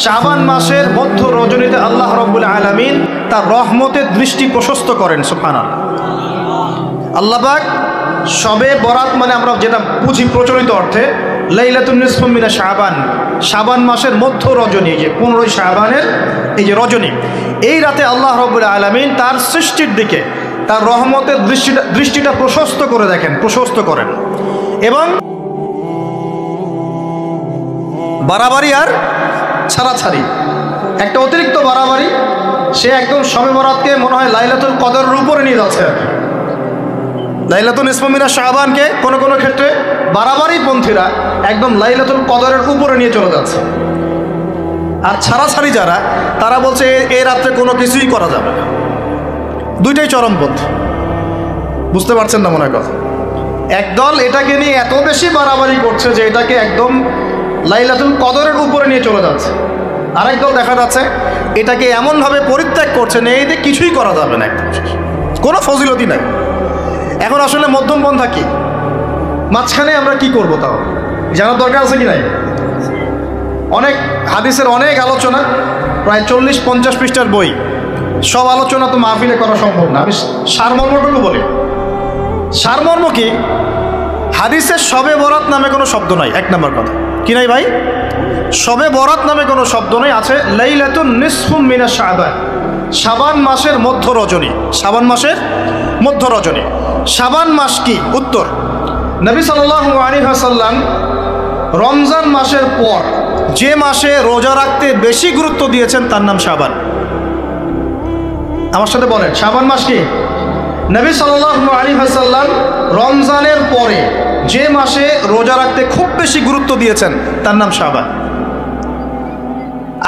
শাবান মাসের মধ্য রজনীতে আল্লাহ রাব্বুল আলামিন তার রহমতের দৃষ্টি প্রশস্ত করেন। সুবহানাল্লাহ। আল্লাহ পাক শবে বরাত মানে আমরা যেটা বুঝি প্রচলিত অর্থে লাইলাতুন নিসফু মিনা শাবান, শাবান মাসের মধ্য রজনী, যে 15 শাবানের এই যে রজনী, এই রাতে আল্লাহ রাব্বুল আলামিন তার সৃষ্টির দিকে তার রহমতের দৃষ্টিটা প্রশস্ত করে দেখেন, প্রশস্ত করেন। এবং বাড়াবাড়ি আর ছাড়াছাড়ি, একটা অতিরিক্ত বাড়াবাড়ি, সে একদম শবে বরাতকে মনে হয় লাইলাতুল কদরের উপরে নিয়ে যাচ্ছে। লাইলাতুল নিসফু মিনা শাবানকে কোনো কোনো ক্ষেত্রে বাড়াবাড়ি পন্থীরা একদম লাইলাতুল কদরের উপরে নিয়ে চলে যাচ্ছে। আর ছাড়াছাড়ি যারা, তারা বলছে এই রাত্রে কোনো কিছুই করা যাবে না। দুইটাই চরমপন্থী, বুঝতে পারছেন না মনে হয় কথা। একদল এটাকে নিয়ে এত বেশি বাড়াবাড়ি করছে যে এটাকে একদম লাইলাতুল কদরের উপরে নিয়ে চলে যাচ্ছে। আরেক দল দেখা যাচ্ছে এটাকে এমনভাবে পরিত্যাগ করছে না, এতে কিছুই করা যাবে না, একদম কোনো ফজিলতি নাই। এখন আসলে মধ্যম পন্থা কি, মাঝখানে আমরা কি করব তাও জানার দরকার আছে কি নাই? অনেক হাদিসের অনেক আলোচনা, প্রায় 40-50 পৃষ্ঠার বই, সব আলোচনা তো মাহফিলে করা সম্ভব না। আমি সারমর্মটুকু বলি। সারমর্ম কি? হাদিসের শবে বরাত নামে কোনো শব্দ নাই, এক নম্বর কথা। কি নাই ভাই? শবে বরাত নামে কোনো শব্দ নেই। আছে লাইলাতুন নিসফু মিনা শাবান, শাবান মাসের মধ্য রজনী, শাবান মাসের মধ্য রজনী। শাবান মাস কি? উত্তর, নবী সাল্লাল্লাহু আলাইহি ওয়াসাল্লাম রমজান মাসের পর যে মাসে রোজা রাখতে বেশি গুরুত্ব দিয়েছেন তার নাম শাবান। আমার সাথে বলেন, শাবান মাস কি? নবী সাল্লাল্লাহু আলাইহি ওয়াসাল্লাম রমজানের পরে যে মাসে রোজা রাখতে খুব বেশি গুরুত্ব দিয়েছেন তার নাম শাবান।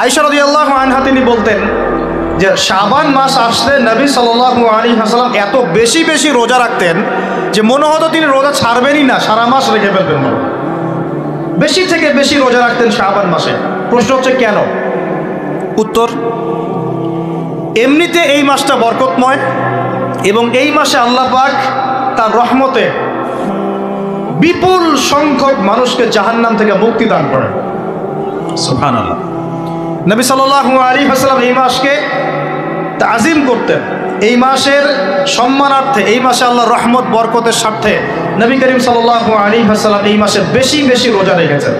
আয়েশা রাদিয়াল্লাহু আনহা তিনি বলতেন যে শাবান মাস আসলে নবী সাল্লাল্লাহু আলাইহি ওয়াসাল্লাম এত বেশি বেশি রোজা রাখতেন যে মনে হতো তিনি রোজা ছাড়বেনই না, সারা মাস রেখে ফেলবেন। বেশি থেকে বেশি রোজা রাখতেন শাবান মাসে। প্রশ্ন হচ্ছে কেন? উত্তর, এমনিতে এই মাসটা বরকতময় এবং এই মাসে আল্লাহ পাক তার রহমতে বিপুল সংখ্যক মানুষকে জাহান্নাম থেকে মুক্তি দান করেন। সুবহানাল্লাহ। নবী সাল্লাল্লাহু আলাইহি ওয়াসাল্লাম এই মাসকে তাজিম করতেন। এই মাসের সম্মানার্থে, এই মাসে আল্লাহর রহমত বরকতের স্বার্থে নবী করিম সাল্লাল্লাহু আলাইহি ওয়াসাল্লাম এই মাসে বেশি বেশি রোজা রেখেছেন।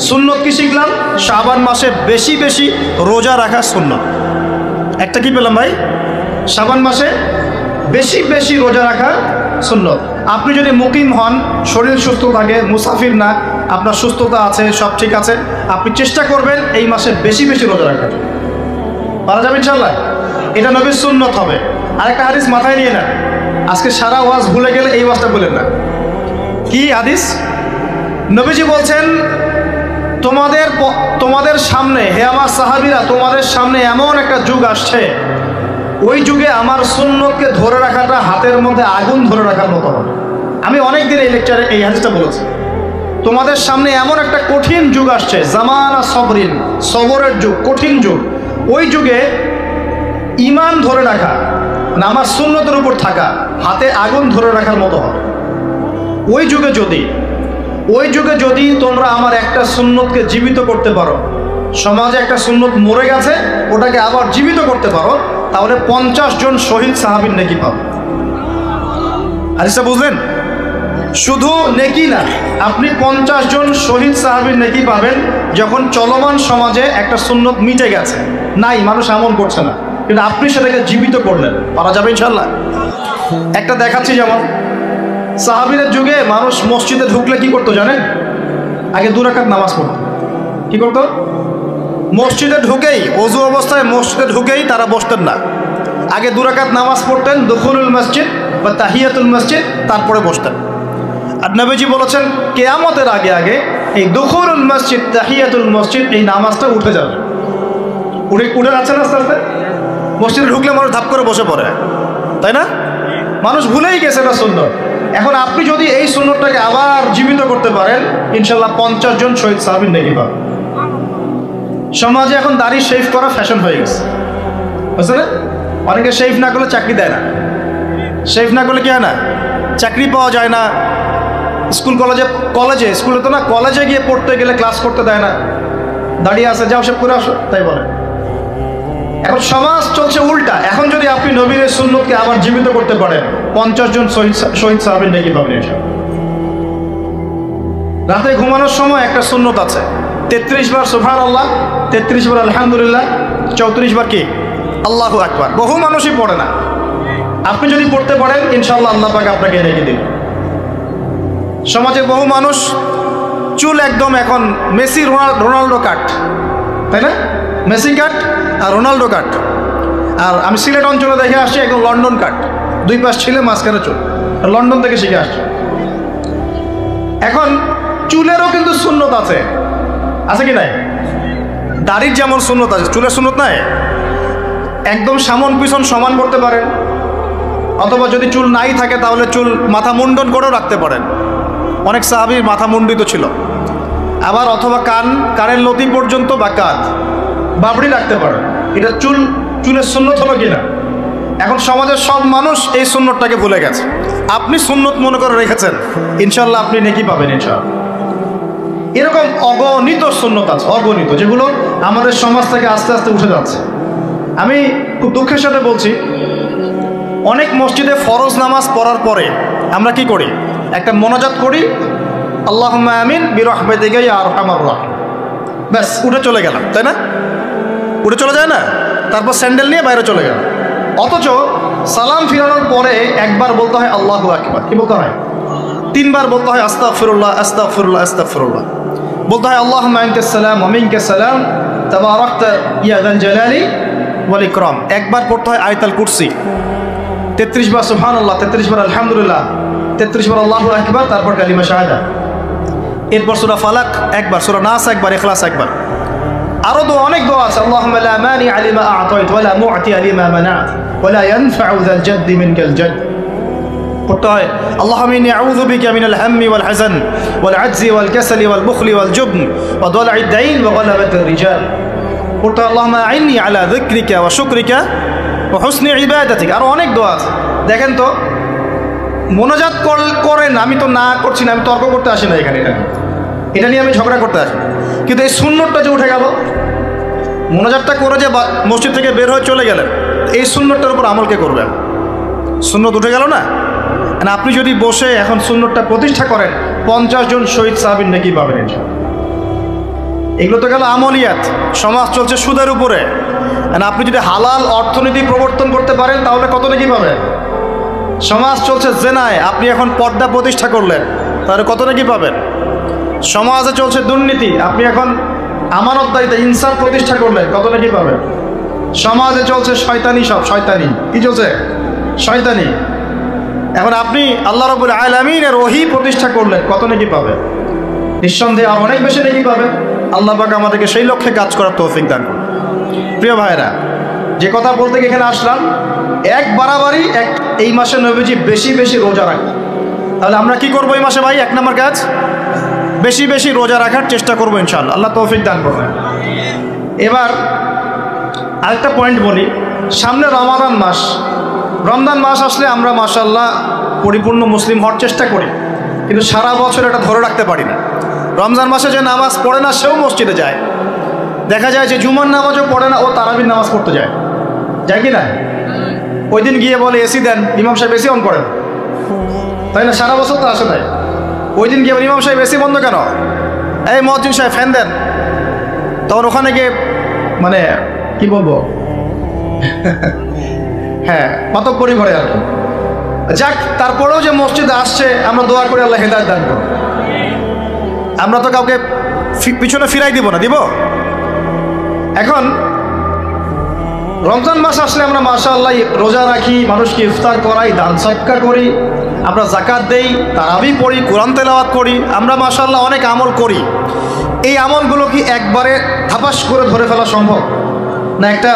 সুন্নত কি শিখলাম? শাবান মাসে বেশি বেশি রোজা রাখা সুন্নত। একটা কি পেলাম ভাই? শাবান মাসে বেশি বেশি রোজা রাখা সুন্নত। আপনি যদি মুকিম হন, শরীর সুস্থ থাকে, মুসাফির না, আপনার সুস্থতা আছে, সব ঠিক আছে, আপনি চেষ্টা করবেন এই মাসে বেশি বেশি রোজা রাখার। পারা যাবে ইনশাআল্লাহ। এটা নবীর সুন্নত হবে। আরেকটা হাদিস মাথায় নিয়ে নেন, আজকে সারা ওয়াজ ভুলে গেলে এই ওয়াজটা বলেন না। কি হাদিস? নবীজি বলছেন, তোমাদের সামনে, হে আমার সাহাবীরা, তোমাদের সামনে এমন একটা যুগ আসছে, ওই যুগে আমার সুন্নতকে ধরে রাখাটা হাতের মধ্যে আগুন ধরে রাখার মতো হবে। আমি অনেক দিন এই লেকচারে এই হাদিসটা বলেছি। তোমাদের সামনে এমন একটা কঠিন যুগ আসছে, জামানা সবরিন, সবরের যুগ, কঠিন যুগ। ওই যুগে ঈমান ধরে রাখা, মানে আমার সুন্নতের উপর থাকা, হাতে আগুন ধরে রাখার মতো হবে। ওই যুগে যদি তোমরা আমার একটা সুন্নতকে জীবিত করতে পারো, সমাজে একটা সুন্নত মরে গেছে, ওটাকে আবার জীবিত করতে পারো, তাহলে 50 জন শহীদ সাহাবীর নেকি পাবে। হাদিসটা বুঝলেন? শুধু নেকি না, আপনি 50 জন শহীদ সাহাবীর নেকি পাবেন যখন চলমান সমাজে একটা সুন্নত মিটে গেছে, নাই, মানুষ আমল করছে না, কিন্তু আপনি সেটাকে জীবিত করলেন। পারা যাবে ইনশাআল্লাহ। একটা দেখাচ্ছি, যেমন সাহাবীদের যুগে মানুষ মসজিদে ঢুকলে কি করতো জানেন? আগে 2 রাকাত নামাজ পড়তো। কি করতো? মসজিদে ঢুকেই, ওযু অবস্থায় মসজিদে ঢুকেই তারা বসতেন না। আগে 2 রাকাত নামাজ পড়তেন, দুখুলুল মসজিদ বা তাহিয়াতুল মসজিদ, তারপরে বসতেন। আর নবীজি বলেছেন কিয়ামতের আগে আগে এই দুখুলুল মসজিদ, তাহিয়াতুল মসজিদ, এই নামাজটা উঠে যাবে। উঠে যাচ্ছে না আস্তে আস্তে। মসজিদে ঢুকলে মানুষ ধাপ করে বসে পড়ে, তাই না? মানুষ ভুলেই গেছে এটা সুন্নত। এখন আপনি যদি এই সুন্নতটাকে আবার জীবিত করতে পারেন, ইনশাআল্লাহ 50 জন শহীদ সাহাবীর নেকি পাবেন। সমাজে এখন দাড়ি শেভ করা ফ্যাশন হয়ে গেছে, বুঝছে না? অনেকে শেভ না করলে চাকরি দেয় না। শেভ না করলে কি হয় না? চাকরি পাওয়া যায় না। স্কুলে তো না, কলেজে গিয়ে পড়তে গেলে ক্লাস করতে দেয় না। দাঁড়িয়ে আছে, যাও সব করে আসো, তাই বলে। এখন সমাজ চলছে উল্টা। এখন যদি আপনি নবীর সুন্নতকে আবার জীবিত করতে পারেন, 50 জন শহীদ সাহাবীর নেকি পাবেন ইনশাআল্লাহ। রাতে ঘুমানোর সময় একটা সুন্নত আছে, 33 বার সুবহানাল্লাহ, 33 বার আলহামদুলিল্লাহ, 34 বার কি আল্লাহু আকবার। বহু মানুষই পড়ে না। আপনি যদি পড়তে পারেন ইনশাআল্লাহ আল্লাহ পাক আপনাকে রেখে দিন। সমাজে বহু মানুষ চুল একদম এখন মেসি রোনাল্ডো কাট, তাই না? মেসি কাট আর রোনাল্ডো কাট। আর আমি সিলেট অঞ্চলে দেখে আসছি একদম লন্ডন কাট, 2 পাশ ছিলে মাঝখানে চুল, লন্ডন থেকে শিখে আসছে। এখন চুলেরও কিন্তু সুন্নত আছে, আছে কি নাই? দাড়ির যেমন সুন্নত আছে, চুলের সুন্নত নাই। একদম সামন পিছন সমান করতে পারেন, অথবা যদি চুল নাই থাকে তাহলে চুল মাথা মুন্ডন করেও রাখতে পারেন। অনেক সাহাবীর মাথা মুন্ডিত ছিল। আবার অথবা কানের লতি পর্যন্ত বা কাঁধ বাবড়ি রাখতে পারেন। এটা চুলের সুন্নত হলো কিনা? এখন সমাজের সব মানুষ এই সুন্নতটাকে ভুলে গেছে। আপনি সুন্নত মনে করে রেখেছেন, ইনশাল্লাহ আপনি নেকি পাবেন ইনশাআল্লাহ। এরকম অগণিত সুন্নত আছে, অগণিত, যেগুলো আমাদের সমাজ থেকে আস্তে আস্তে উঠে যাচ্ছে। আমি খুব দুঃখের সাথে বলছি, অনেক মসজিদে ফরজ নামাজ পড়ার পরে আমরা কি করি? একটা মোনাজাত করি, আল্লাহুম্মা আমিন বিরহমাতিকা ইয়া আরহামার রাহিম, ব্যাস উঠে চলে গেলাম, তাই না? উঠে চলে যায় না? তারপর স্যান্ডেল নিয়ে বাইরে চলে গেল। অথচ সালাম ফিরানোর পরে একবার বলতে হয় আল্লাহু আকবার, কি বলতে হয়? 3 বার বলতে হয় আস্তাগফিরুল্লাহ আস্তাগফিরুল্লাহ আস্তাগফিরুল্লাহ, বলতে হয় আল্লাহুম্মা আনতাস সালাম ওয়া মিনকাস সালাম তাবারাকতা ইয়া যাল জালালি ওয়াল ইকরাম। একবার পড়তে হয় আয়াতুল কুরসি, 33 বার সুবহানাল্লাহ, 33 বার আলহামদুলিল্লাহ, 33 বার আল্লাহু আকবার, তারপর কালিমা শাহাদা। এরপর সূরা ফালাক একবার, সূরা নাস একবার, ইখলাস একবার। আরো তো অনেক দোয়া আছে, আল্লাহুম্মা লা মানিআ লিমা আ'তাইত ওয়া লা মু'তিয়া লিমা মানা'ত ওয়া লা ইয়ানফা'ু যাল জাদ্দি মিনকাল জাদ। পড়তে হয় আল্লাহুম্মা ইন্নী আউযু বিকা মিনাল হাম্মি ওয়াল হাযান ওয়াল আজজি ওয়াল কাসালি ওয়াল বুখলি ওয়াল জুবন ওয়া দালা'id দাইন ওয়া গালাবাতির রিজাল। পড়তে হয় আল্লাহুম্মা আ'ইন্নী আলা যিকরিকা ওয়া শুকরিকা ওয়া হুসনি ইবাদাতিক। আরো অনেক দোয়া আছে। দেখেন তো, মোনাজাত করেন, আমি তো না করছি না, আমি তর্ক করতে আসি না এখানে, এটা নিয়ে আমি ঝগড়া করতে আসি, কিন্তু এই সুন্নতটা যে উঠে গেল, মোনাজাতটা করে যে মসজিদ থেকে বের হয়ে চলে গেলেন, এই সুন্নতটার উপর আমল কে করবেন? সুন্নত উঠে গেল না? আপনি যদি বসে এখন সুন্নতটা প্রতিষ্ঠা করেন, 50 জন শহীদ সাহাবীর নেকি পাবেন ইনশাআল্লাহ। এগুলো তো গেল আমলিয়াত। সমাজ চলছে সুদের উপরে, আপনি যদি হালাল অর্থনীতি প্রবর্তন করতে পারেন তাহলে কত নেকি পাবেন? সমাজ চলছে জেনায়, আপনি এখন পর্দা প্রতিষ্ঠা করলেন তাহলে কত নেকি পাবেন? সমাজে চলছে দুর্নীতি, আপনি এখন আমানতদারিতা ইনসাফ প্রতিষ্ঠা করলেন, কত নাকি পাবেন? সমাজে চলছে শয়তানি, সব শয়তানি, কি চলছে? শয়তানি। এখন আপনি আল্লাহ রাব্বুল আলামিনের ওহী প্রতিষ্ঠা করলেন, কত নাকি পাবেন? নিঃসন্দেহে আর অনেক বেশি নাকি পাবেন। আল্লাহ পাক আমাদেরকে সেই লক্ষ্যে কাজ করার তৌফিক দান করুন। প্রিয় ভাইরা, যে কথা বলতে এখানে আসলাম, এক বাড়াবাড়ি এই মাসে নবীজি বেশি বেশি রোজা রাখেন। তাহলে আমরা কি করবো এই মাসে ভাই? 1 নম্বর কাজ, বেশি বেশি রোজা রাখার চেষ্টা করবো ইনশাআল্লাহ, আল্লাহ তৌফিক দান করবেন। এবার আরেকটা পয়েন্ট বলি, সামনে রমাদান মাস। রমজান মাস আসলে আমরা মাশাআল্লাহ পরিপূর্ণ মুসলিম হওয়ার চেষ্টা করি, কিন্তু সারা বছর এটা ধরে রাখতে পারি না। রমজান মাসে যে নামাজ পড়ে না সেও মসজিদে যায়। দেখা যায় যে জুমার নামাজও পড়ে না, ও তারাবির নামাজ পড়তে যায়, যায় কি না? ওই দিন গিয়ে বলে এসি দেন, ইমাম সাহেব এসি অন করেন, তাই না? সারা বছর তো আসে তাই। ওই দিন গিয়ে ইমাম সাহেব এসি বন্ধ কেন? এই মুয়াজ্জিন সাহেব ফ্যান দেন। তখন ওখানে গিয়ে মানে কি বলবো, হ্যাঁ মাতব্বরি করে আর কি। যাক, তারপরেও যে মসজিদে আসছে আমরা দোয়া করি আল্লাহ হেদায়েত দান করুন। আমরা তো কাউকে পিছনে ফিরাই দিব না, দিব? এখন রমজান মাস আসলে আমরা মাশাআল্লাহ রোজা রাখি, মানুষকে ইফতার করাই, দান সদকা করি, আমরা যাকাত দেই, তারাবি পড়ি, কোরআন তেলাওয়াত করি, আমরা মাশাআল্লাহ অনেক আমল করি। এই আমলগুলো কি একবারে ধাপাস করে ধরে ফেলা সম্ভব না? একটা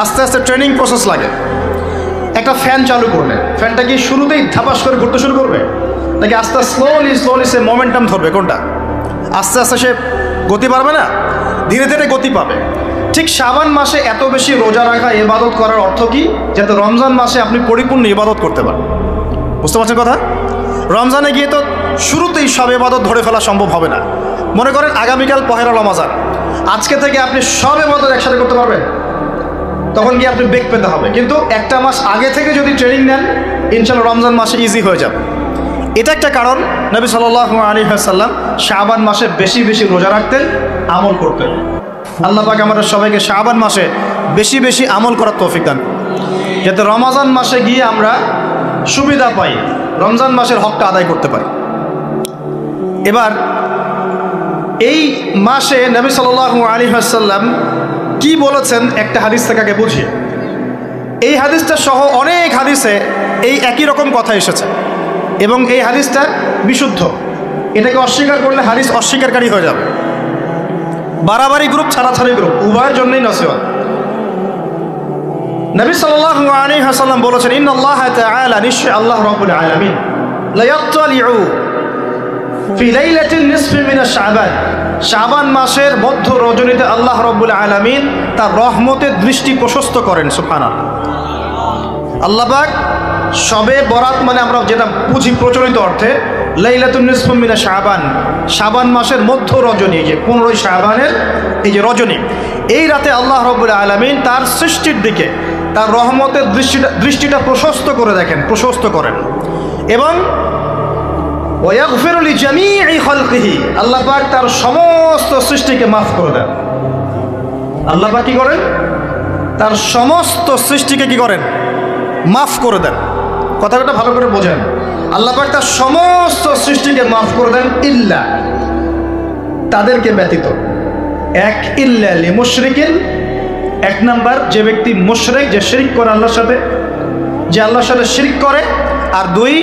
আস্তে আস্তে ট্রেনিং প্রসেস লাগে। একটা ফ্যান চালু করলে ফ্যানটা কি শুরুতেই ধাপাস করে ঘুরতে শুরু করবে, নাকি আস্তে স্লোলি সে মোমেন্টাম ধরবে? কোনটা? আস্তে আস্তে সে গতি পাবে না, ধীরে ধীরে গতি পাবে। ঠিক শাবান মাসে এত বেশি রোজা রাখা, ইবাদত করার অর্থ কি? যাতে রমজান মাসে আপনি পরিপূর্ণ ইবাদত করতে পারেন। বুঝতে পারছেন কথা? রমজানে গিয়ে তো শুরুতেই সব ইবাদত ধরে ফেলা সম্ভব হবে না। মনে করেন আগামীকাল পহেলা রমজান, আজকে থেকে আপনি সবে বদর একসাথে করতে পারবেন? তখন গিয়ে আপনি বেগ পেতে হবে। কিন্তু একটা মাস আগে থেকে যদি ট্রেনিং নেন, ইনশাআল্লাহ রমজান মাসে ইজি হয়ে যাবে। এটা একটা কারণ নবী সাল্লাল্লাহু আলাইহি ওয়াসাল্লাম শাবান মাসে বেশি বেশি রোজা রাখতেন, আমল করতেন। আল্লাহ পাক আমাদের সবাইকে শাবান মাসে বেশি বেশি আমল করার তৌফিক দান, যাতে রমজান মাসে গিয়ে আমরা সুবিধা পাই, রমজান মাসের হকটা আদায় করতে পারি। এবার এই মাসে নবী সাল্লাল্লাহু আলাইহি ওয়াসাল্লাম কি বলেছেন একটা হাদিস থেকে আগে বুঝি। এই হাদিসটা সহ অনেক হাদিসে এই একই রকম কথা এসেছে এবং এই হাদিসটা বিশুদ্ধ। এটাকে অস্বীকার করলে হাদিস অস্বীকারী হয়ে যাবে। বাড়াবাড়ি গ্রুপ, ছাড়াছাড়ি গ্রুপ, উভয়ের জন্যই নসিহত। নবী সাল্লাল্লাহু আলাইহি ওয়াসাল্লাম বলেছেন, ইন্নাল্লাহ তাআলা, নিশ্চয় আল্লাহ রাব্বুল আলামিন, লা ইয়াত্তালিউ ফি লাইলাতিন নিসফি মিন শাবান, শাবান মাসের মধ্য রজনীতে আল্লাহ রাব্বুল আলামিন তার রহমতের দৃষ্টি প্রশস্ত করেন। সুবহানাল্লাহ। আল্লাহ পাক শবে বরাত মানে আমরা যেটা বুঝি প্রচলিত অর্থে, লাইলাতুন নিসফি মিন শাবান, শাবান মাসের মধ্য রজনী, যে 15 শাবানের এই যে রজনী, এই রাতে আল্লাহ রাব্বুল আলামিন তার সৃষ্টির দিকে তার রহমতের দৃষ্টিটা প্রশস্ত করে দেখেন, প্রশস্ত করেন। এবং ওয়াগফিরু লিজামিই খালকিহি, আল্লাহ পাক তার সমস্ত সৃষ্টিকে মাফ করে দেন। আল্লাহ পাক কি করেন? তার সমস্ত সৃষ্টিকে কি করেন? মাফ করে দেন। কথাটা ভালো করে বোঝেন। আল্লাহ পাক তার সমস্ত সৃষ্টিকে মাফ করে দেন, ইল্লা, তাদেরকে ব্যতীত। এক, ইল্লা লিমুশরিকিন, এক নাম্বার যে ব্যক্তি মুশরিক, যে শিরক করে আল্লাহর সাথে, যে আল্লাহর সাথে শিরক করে। আর দুই,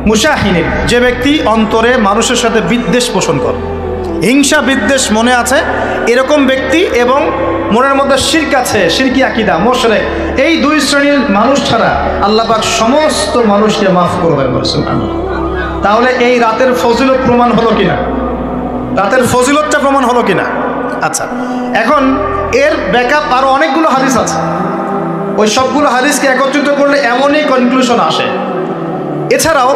মুশাহিনিন, যে ব্যক্তি অন্তরে মানুষের সাথে বিদ্বেষ পোষণ করে, হিংসা বিদ্বেষ মনে আছে এরকম ব্যক্তি, এবং মনের মধ্যে শিরক আছে, শিরকি আকীদা, মুশরিক, এই দুই শ্রেণীর মানুষ ছাড়া আল্লাহ পাক সমস্ত মানুষকে মাফ করবেন। তাহলে এই রাতের ফজিলত প্রমাণ হলো কিনা? রাতের ফজিলতটা প্রমাণ হলো কিনা? আচ্ছা, এখন এর ব্যাকআপ আরো অনেকগুলো হাদিস আছে। ওই সবগুলো হাদিসকে একত্রিত করলে এমনই কনক্লুশন আসে। এছাড়াও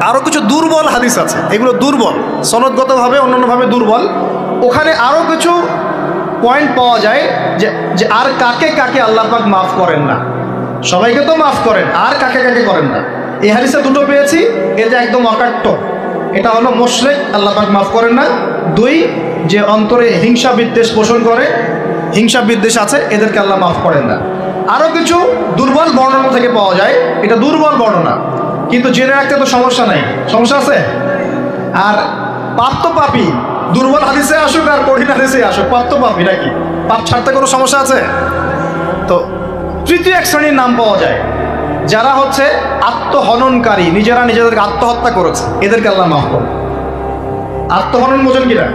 আরও কিছু দুর্বল হাদিস আছে, এগুলো দুর্বল, সনদগতভাবে অন্যান্যভাবে দুর্বল। ওখানে আরও কিছু পয়েন্ট পাওয়া যায় যে আর কাকে কাকে আল্লাহ পাক মাফ করেন না। সবাইকে তো মাফ করেন, আর কাকে কাকে করেন না। এই হাদিসে দুটো পেয়েছি, এটা একদম অকাট্য। এটা হলো মুশরিক, আল্লাহ পাক মাফ করেন না। দুই, যে অন্তরে হিংসা বিদ্বেষ পোষণ করে, হিংসা বিদ্বেষ আছে, এদেরকে আল্লাহ মাফ করেন না। আরও কিছু দুর্বল বর্ণনা থেকে পাওয়া যায়, এটা দুর্বল বর্ণনা, কিন্তু জেনে রাখতে তো সমস্যা নাই। সমস্যা আছে? আর পাপ তো পাপি, দুর্বল হাদিসে আসুক আর কঠিন হাদিসে আসুক, পাপ তো পাপি নাকি? পাপ ছাড়তে কোনো সমস্যা আছে? তো তৃতীয় এক শ্রেণীর নাম পাওয়া যায়, যারা হচ্ছে আত্মহননকারী, নিজেরা নিজেদেরকে আত্মহত্যা করেছে, এদেরকে আল্লাহ মাফ করেন। আত্মহনন বোঝেন কিনা?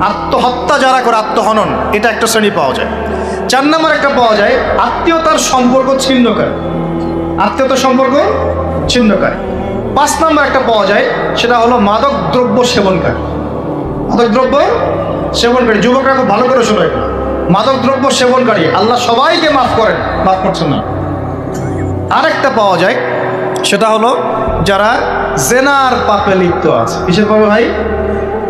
আত্মহত্যা যারা করে, আত্মহনন, এটা একটা শ্রেণী পাওয়া যায়। 4 নম্বর একটা পাওয়া যায় আত্মীয়তার সম্পর্ক ছিন্নকারী, আত্মীয়তার সম্পর্ক ছিন্নকারী। 5 নম্বর একটা পাওয়া যায়, সেটা হলো মাদক দ্রব্য সেবনকারী। মাদক দ্রব্য সেবনকারী, যুবকরা খুব ভালো করে শোনো, মাদক দ্রব্য সেবনকারী আল্লাহ সবাইকে মাফ করেন, মাফ করছেন না। আরেকটা পাওয়া যায়, সেটা হলো যারা জেনার পাপে লিপ্ত আছে। কিসের পাপে ভাই?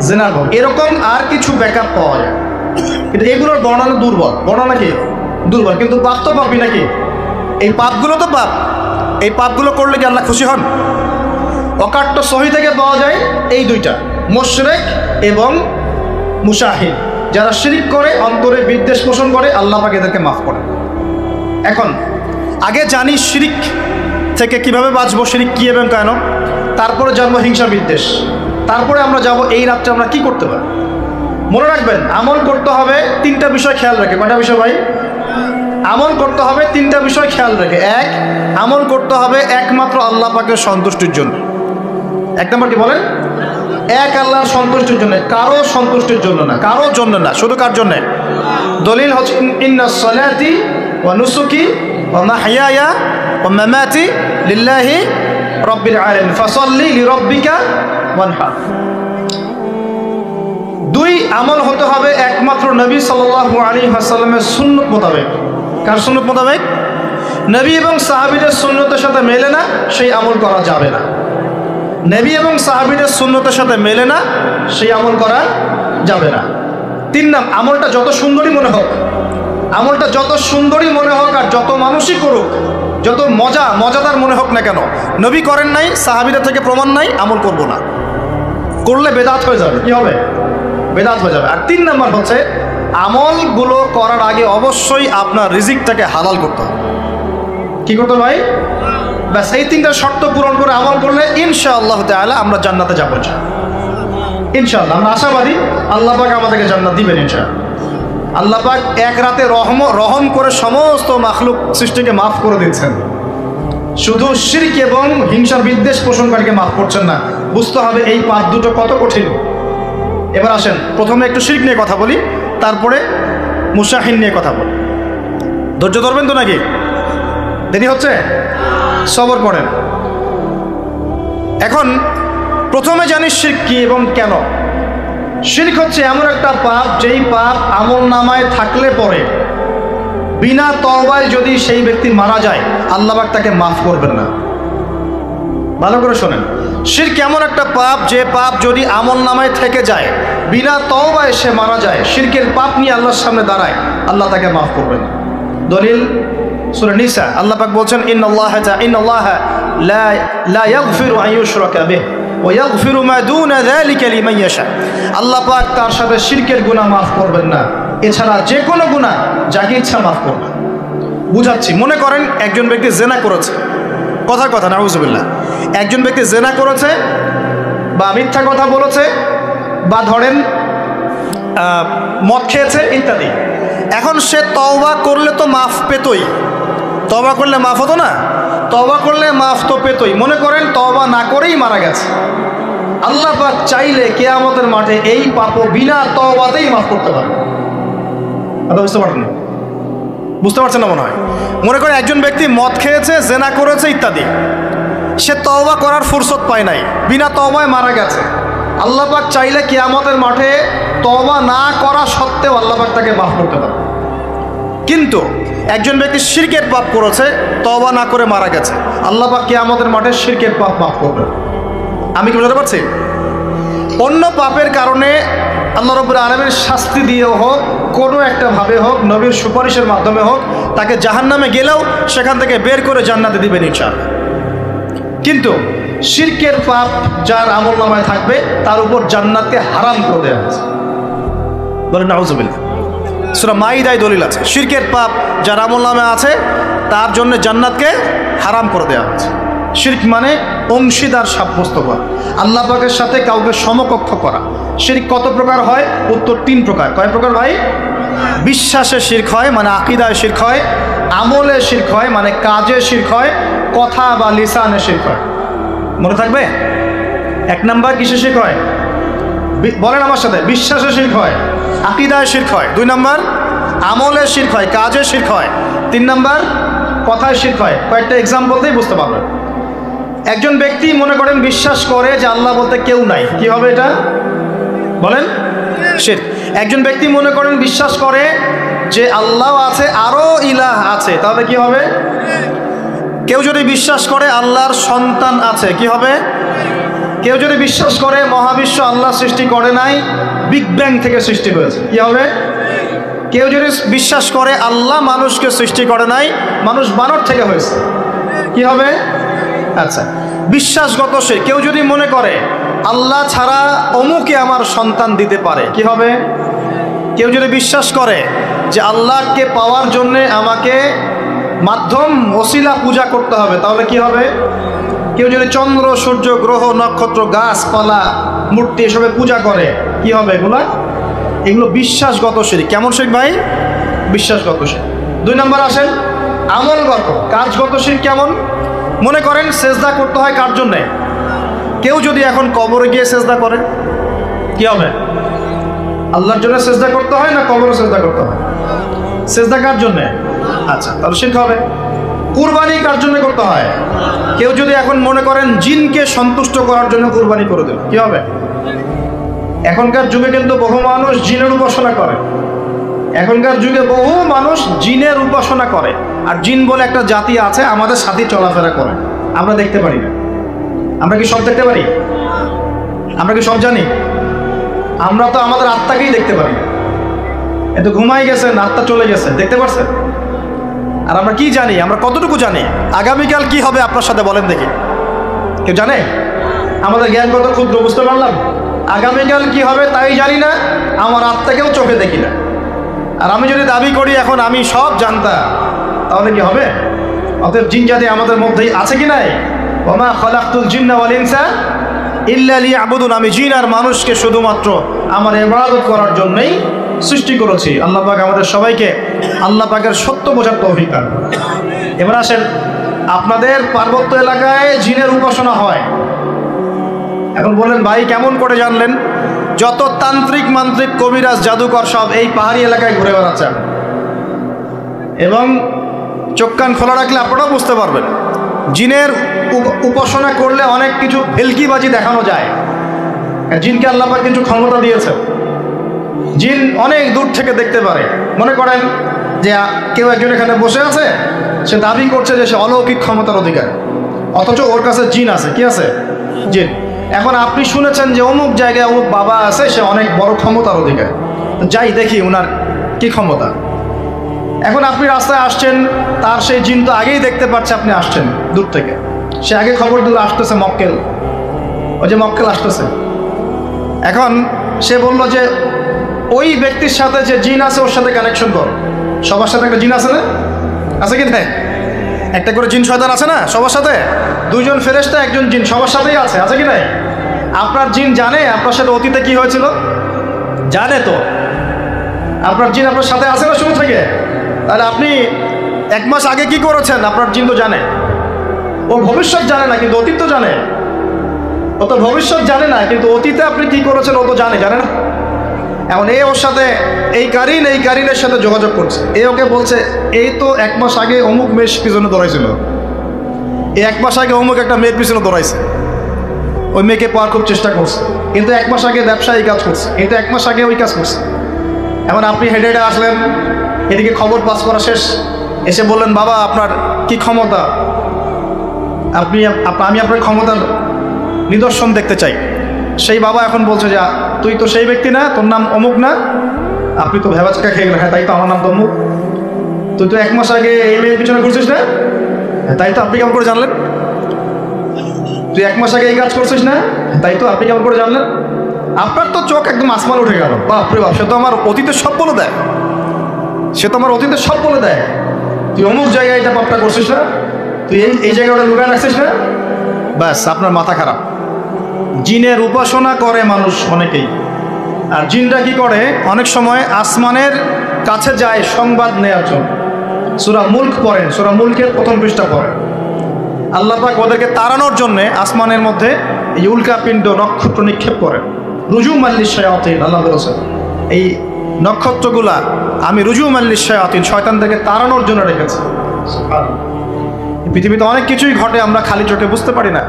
জেনার পাপ। এরকম আর কিছু ব্যাকআপ পাওয়া যায়, কিন্তু এগুলোর বর্ণনা দুর্বল। বর্ণনা কি? দুর্বল, কিন্তু পাপ তো পাপই নাকি? এই পাপগুলো তো পাপ, এই পাপগুলো করলে কি আল্লাহ খুশি হন? অকাট্য সহি থেকে পাওয়া যায় এই দুইটা, মুশরিক এবং মুশাহিদ, যারা শিরক করে, অন্তরে বিদ্বেষ পোষণ করে, আল্লাহ পাক এদেরকে মাফ করেন। এখন আগে জানি শিরক থেকে কিভাবে বাঁচবো, শিরক কি এবং কেন, তারপরে জানবো হিংসা বিদ্বেষ, তারপরে আমরা যাব এই রাত্রে আমরা কি করতে পারি। মনে রাখবেন, আমল করতে হবে 3টা বিষয় খেয়াল রেখে। কয়টা বিষয় ভাই? আমল করতে হবে 3টা বিষয় খেয়াল রেখে। এক, আমল করতে হবে একমাত্র আল্লাহ পাকের সন্তুষ্টির জন্য। 1 নম্বর কি বলেন? এক, আল্লাহর সন্তুষ্টির জন্য, কারো সন্তুষ্টির জন্য না, কারোর জন্য না, শুধু কার জন্য? দলিল হচ্ছে ইন্নাস সালাতি ওয়া নুসুকি ওয়া মাহইয়ায়া ওয়া মামাতি লিল্লাহি রাব্বিল আলামিন ফাসাল্লি লিরাব্বিকা ওয়ানহার। 2, আমল হতে হবে একমাত্র নবী সাল্লাল্লাহু আলাইহি ওয়াসাল্লামের সুন্নাত মোতাবেক। কার সুন্নাত মোতাবেক? নবী এবং সাহাবীদের সুন্নতের সাথে মেলে না, সেই আমল করা যাবে না। নবী এবং সাহাবীদের সুন্নতের সাথে মেলে না, সেই আমল করা যাবে না। 3 নাম, আমলটা যত সুন্দরই মনে হোক, আমলটা যত সুন্দরই মনে হোক আর যত মানুষই করুক, যত মজাদার মনে হোক না কেন, নবী করেন নাই, সাহাবীদের থেকে প্রমাণ নাই, আমল করব না। করলে বেদাত হয়ে যাবে। কি হবে? বেদাত হয়ে যাবে। আর 3 নাম্বার হচ্ছে আমলগুলো করার আগে অবশ্যই আপনার রিজিকটাকে হালাল করতে হবে। কি করতে ভাই? ব্যাস এই 3টা শর্ত পূরণ করে আমল করলে ইনশাআল্লাহ তাআলা আমরা জান্নাতে যাবো ইনশাআল্লাহ। আমরা আশাবাদী আল্লাহ পাক আমাদেরকে জান্নাত দিবেন ইনশাআল্লাহ। আল্লাহ পাক এক রাতে রহম করে সমস্ত মাখলুক সৃষ্টিকে মাফ করে দিচ্ছেন, শুধু শিরক এবং হিংসার বিদ্বেষ পোষণকারীকে মাফ করছেন না। বুঝতে হবে এই পাপ দুটো কত কঠিন। এবার আসেন প্রথমে একটু শিরক নিয়ে কথা বলি, তারপরে মুশাহিন নিয়ে কথা বলি। ধৈর্য ধরবেন তো নাকি? দেরি হচ্ছে? সবর করেন। এখন প্রথমে জানি শিরক কি এবং কেন। শিরক হচ্ছে এমন একটা পাপ, যেই পাপ আমল নামায় থাকলে পরে বিনা তওবায় যদি সেই ব্যক্তি মারা যায়, আল্লাহ পাক তাকে মাফ করবেন না। ভালো করে শোনেন, শিরক এমন একটা পাপ, যে পাপ যদি আমল নামায় থেকে যায়, বিনা তওবায় সে মারা যায়, শিরকের পাপ নিয়ে আল্লাহর সামনে দাঁড়ায়, আল্লাহ তাকে মাফ করবেন না। দলিল সূরা নিসা, আল্লাহ পাক বলছেন ইন্নাল্লাহা লা ইয়াগফিরু আন ইউশরাকা বিহি ওয়া ইয়াগফিরু মা দুনা যালিকা লিমান ইয়াশা। আল্লাহ পাক তার সাথে শিরকের গুনাহ মাফ করবেন না, এছাড়া যে কোনো গুনাহ যাকে ইচ্ছা মাফ করবেন। বুঝাচ্ছি, মনে করেন একজন ব্যক্তি জেনা করেছে, কথার কথা নাউজুবিল্লাহ, একজন ব্যক্তি জেনা করেছে বা মিথ্যা কথা বলেছে বা ধরেন মদ খেয়েছে ইত্যাদি। এখন সে তওবা করলে তো মাফ পেতই, তওবা করলে মাফ হতো না? তওবা করলে মাফ তো পেতই। মনে করেন তওবা না করেই মারা গেছে, আল্লাহ পাক চাইলে কিয়ামতের মাঠে এই পাপও বিনা তওবাতেই মাফ করতে পারে। কথা বুঝতে পারছেন? বুঝতে পারছেন না মনে হয়। মনে করেন একজন ব্যক্তি মদ খেয়েছে, জেনা করেছে ইত্যাদি, সে তওবা করার ফুরসত পায় নাই, বিনা তওবায় মারা গেছে। আল্লাহ পাক চাইলে কিয়ামতের মাঠে তওবা না করা সত্ত্বেও আল্লাহ পাক তাকে মাফ করতে পারে। কিন্তু একজন ব্যক্তি শিরকের পাপ করেছে, তওবা না করে মারা গেছে, আল্লাহ পাক কিয়ামতের মাঠে শিরকের পাপ মাফ করবে। আমি কি বুঝতে পারছি? অন্য পাপের কারণে আল্লাহ রাব্বুল আলামিন শাস্তি দিয়েও হোক, কোনো একটা ভাবে হোক, নবীর সুপারিশের মাধ্যমে হোক, তাকে জাহান্নামে গেলেও সেখান থেকে বের করে জান্নাতে দিবেন ইনশাআল্লাহ। কিন্তু শিরকের পাপ যার আমল নামায় থাকবে, তার উপর জান্নাতকে হারাম করে দেওয়া হয়েছে। বলেন নাউজুবিল্লাহ। সূরা মাইদায় দলিল আছে, শিরকের পাপ যার আমল নামায় আছে তার জন্য জান্নাতকে হারাম করে দেওয়া হয়েছে। শিরক মানে অংশীদার সাব্যস্ত করা, আল্লাহ পাকের সাথে কাউকে সমকক্ষ করা। শিরক কত প্রকার হয়? উত্তর 3 প্রকার। কয় প্রকার ভাই? বিশ্বাসে শিরক হয়, মানে আকীদায় শিরক হয়, আমলে শিরক হয়, মানে কাজে শিরক হয়, কথা বা লিসানে শিরক হয়। মনে থাকবে? 1 নাম্বার কিসে শিরক হয়? বলেন আমার সাথে। বিশ্বাসে শিরক হয়, আকীদায় শিরক হয়। 2 নাম্বার আমলে শিরক হয়, কাজে শিরক হয়। 3 নাম্বার কথায় শিরক হয়। কয়েকটা এক্সাম্পল দিয়ে বুঝতে পারবেন। একজন ব্যক্তি মনে করেন বিশ্বাস করে যে আল্লাহ বলতে কেউ নাই, কি হবে এটা? বলেন শিরক। একজন ব্যক্তি মনে করেন বিশ্বাস করে যে আল্লাহ আছে, আরো ইলাহ আছে, তাহলে কি হবে? কেউ যদি বিশ্বাস করে আল্লাহর সন্তান আছে, কি হবে? কেউ যদি বিশ্বাস করে মহাবিশ্ব আল্লাহ সৃষ্টি করে নাই, বিগ ব্যাং থেকে সৃষ্টি হয়েছে, কি হবে? কেউ যদি বিশ্বাস করে আল্লাহ মানুষকে সৃষ্টি করে নাই, মানুষ বানর থেকে হয়েছে, কি হবে? আচ্ছা, বিশ্বাসগত শিরক। কেউ যদি মনে করে আল্লাহ ছাড়া অমুকে আমার সন্তান দিতে পারে, কি হবে? কেউ যদি বিশ্বাস করে যে আল্লাহকে পাওয়ার জন্যে আমাকে মাধ্যম ওসিলা পূজা করতে হবে, তাহলে কি হবে? কেউ যদি চন্দ্র, সূর্য, গ্রহ, নক্ষত্র, গাছপালা, মূর্তি এসবে পূজা করে, কি হবে এগুলা? এগুলো বিশ্বাসগত শিরক। কেমন শিরক ভাই? বিশ্বাসগত শিরক। 2 নাম্বার আসেন আমলগত, কাজগত শিরক। কেমন? মনে করেন সেজদা করতে হয় কার জন্যে? কেউ যদি এখন কবরে গিয়ে সেজদা করে, কি হবে? আল্লাহর জন্য সেজদা করতে হয় না কবরে সেজদা করতে হয়? সেজদা কার জন্যে? আচ্ছা, তাহলে শিরক হবে। কুরবানি কার জন্য করতে হয়? কেউ যদি এখন মনে করেন জিনকে সন্তুষ্ট করার জন্য কুরবানি করে দেবে, কি হবে? এখনকার যুগে কিন্তু বহু মানুষ জিনের উপাসনা করে, এখনকার যুগে বহু মানুষ জিনের উপাসনা করে। আর জিন বলে একটা জাতি আছে, আমাদের সাথে চলাফেরা করে, আমরা দেখতে পারি না। আমরা কি সব দেখতে পারি? আমরা কি সব জানি? আমরা তো আমাদের আত্মাকেই দেখতে পারি। এত ঘুমাই গেছেন, আত্মা চলে গেছে, দেখতে পারছেন? আর আমরা কি জানি? আমরা কতটুকু জানি আগামীকাল কি হবে আপনার সাথে? বলেন দেখি, কেউ জানে? আমাদের জ্ঞান কত ক্ষুদ্র, বুঝতে পারলাম। আগামীকাল কি হবে তাই জানি না, আমার আত্মাকেও চোখে দেখি না। আর আমি যদি দাবি করি এখন আমি সব জানতাম, তাহলে কি হবে? অতএব জিন জাতি আমাদের মধ্যেই আছে কি নাই? ওমা খালাকতুল জিন্না ওয়াল ইনসা ইল্লা লিয়াবুদুন, আমি জিন আর মানুষকে শুধুমাত্র আমার ইবাদত করার জন্যই সৃষ্টি করেছি। আল্লাহ পাক আমাদের সবাইকে আল্লাহ পাকের সত্য বোঝার তৌফিক দান করুন। এবার আসেন, আপনাদের পার্বত্য এলাকায় জিনের উপাসনা হয়। এখন বলেন ভাই কেমন করে জানলেন? যত তান্ত্রিক মান্ত্রিক কবিরাজ জাদুকর সব এই পাহাড়ি এলাকায় ঘুরে বেড়াচ্ছেন, এবং চোখ কান খোলা রাখলে আপনারাও বুঝতে পারবেন। জিনের উপাসনা করলে অনেক কিছু ভেলকিবাজি দেখানো যায়। জিনকে আল্লাহ পাক কিছু ক্ষমতা দিয়েছে। জিন অনেক দূর থেকে দেখতে পারে। মনে করেন যে কেউ একজন এখানে বসে আছে, সে দাবি করছে যে সে অলৌকিক ক্ষমতার অধিকারী, অথচ ওর কাছে জিন আছে। কি আছে? জিন। এখন আপনি শুনেছেন যে অমুক জায়গায় অমুক বাবা আছে, সে অনেক বড় ক্ষমতার অধিকারী, যাই দেখি ওনার কি ক্ষমতা। এখন আপনি রাস্তায় আসছেন, তার সেই জিন তো আগেই দেখতে পাচ্ছে আপনি আসছেন দূর থেকে, সে আগে খবর দিল আসতেছে মক্কেল, ওই যে মক্কেল আসতেছে। এখন সে বলল যে ওই ব্যক্তির সাথে যে জিন আছে ওর সাথে কানেকশন কর। সবার সাথে একটা জিন আছে না? আছে কি না? একটা করে জিন শয়তান আছে না সবার সাথে? দুইজন ফেরেশতা, একজন জিন, সবার সাথেই আছে। আছে কি না? আপনার জিন জানে আপনার সাথে অতীতে কি হয়েছিল? জানে তো। আপনার জিন আপনার সাথে আছে না শুরু থেকে? তাহলে আপনি 1 মাস আগে কি করেছেন আপনার জিন তো জানে। ও ভবিষ্যৎ জানে না, কিন্তু অতীত তো জানে। ও তো ভবিষ্যৎ জানে না, কিন্তু অতীতে আপনি কি করেছেন ও তো জানে না? এখন এ ওর সাথে এই কারিনের সাথে যোগাযোগ করছে। এ ওকে বলছে এই তো 1 মাস আগে অমুক মেয়ের পিছনে দৌড়াইছিল, এই 1 মাস আগে অমুক একটা মেয়ের পিছনে দৌড়াইছে, ওই মেয়েকে পাওয়ার খুব চেষ্টা করছে, কিন্তু 1 মাস আগে ব্যবসায়ী কাজ করছে, কিন্তু 1 মাস আগে ওই কাজ করছে। এখন আপনি হেঁটে হেঁটে আসলেন, এদিকে খবর পাস করা শেষ, এসে বললেন বাবা আপনার কি ক্ষমতা, আমি আপনার ক্ষমতার নিদর্শন দেখতে চাই। সেই বাবা এখন বলছে যে তুই তো সেই ব্যক্তি না, তোর নাম অমুক না, আপনি তো ভেবাচকা খেয়ে গেলেন। হ্যাঁ তাই তো, আমার নাম তো অমুক। তুই তো 1 মাস আগে এই মেয়ের পিছনে ঘুরছিস না? হ্যাঁ তাই তো, আপনি কেমন করে জানলেন? তুই 1 মাস আগে এই কাজ করছিস না? তাই তো, আপনি কেমন করে জানলেন? আপনার তো চোখ একদম আসমান উঠে গেল। বাপরে বাপ, সে তো আমার অতীতের সব বলে দেয়, তুই অমুক জায়গায় এটা পাপটা করছিস না, তুই এই জায়গায় ওটা লুকায় রাখছিস না, ব্যাস আপনার মাথা খারাপ। জিনের উপাসনা করে মানুষ অনেকেই। আর জিনরা কি করে? অনেক সময় আসমানের কাছে যায় সংবাদ নেওয়ার জন্য। সূরা মুলক পড়েন, সূরা মুলকের 1ম পৃষ্ঠা পড়েন। আল্লাহ পাক ওদেরকে তাড়ানোর জন্যে আসমানের মধ্যে এই উল্কাপিণ্ড নক্ষত্র নিক্ষেপ করেন। রুজুম আল্লিশ শায়াতিন, আল্লাহ বলেছেন এই নক্ষত্রগুলা আমি রুজুম আল্লিশ শায়াতিন, শয়তানদেরকে তাড়ানোর জন্য রেখেছি। পৃথিবীতে অনেক কিছুই ঘটে, আমরা খালি চোখে বুঝতে পারি না।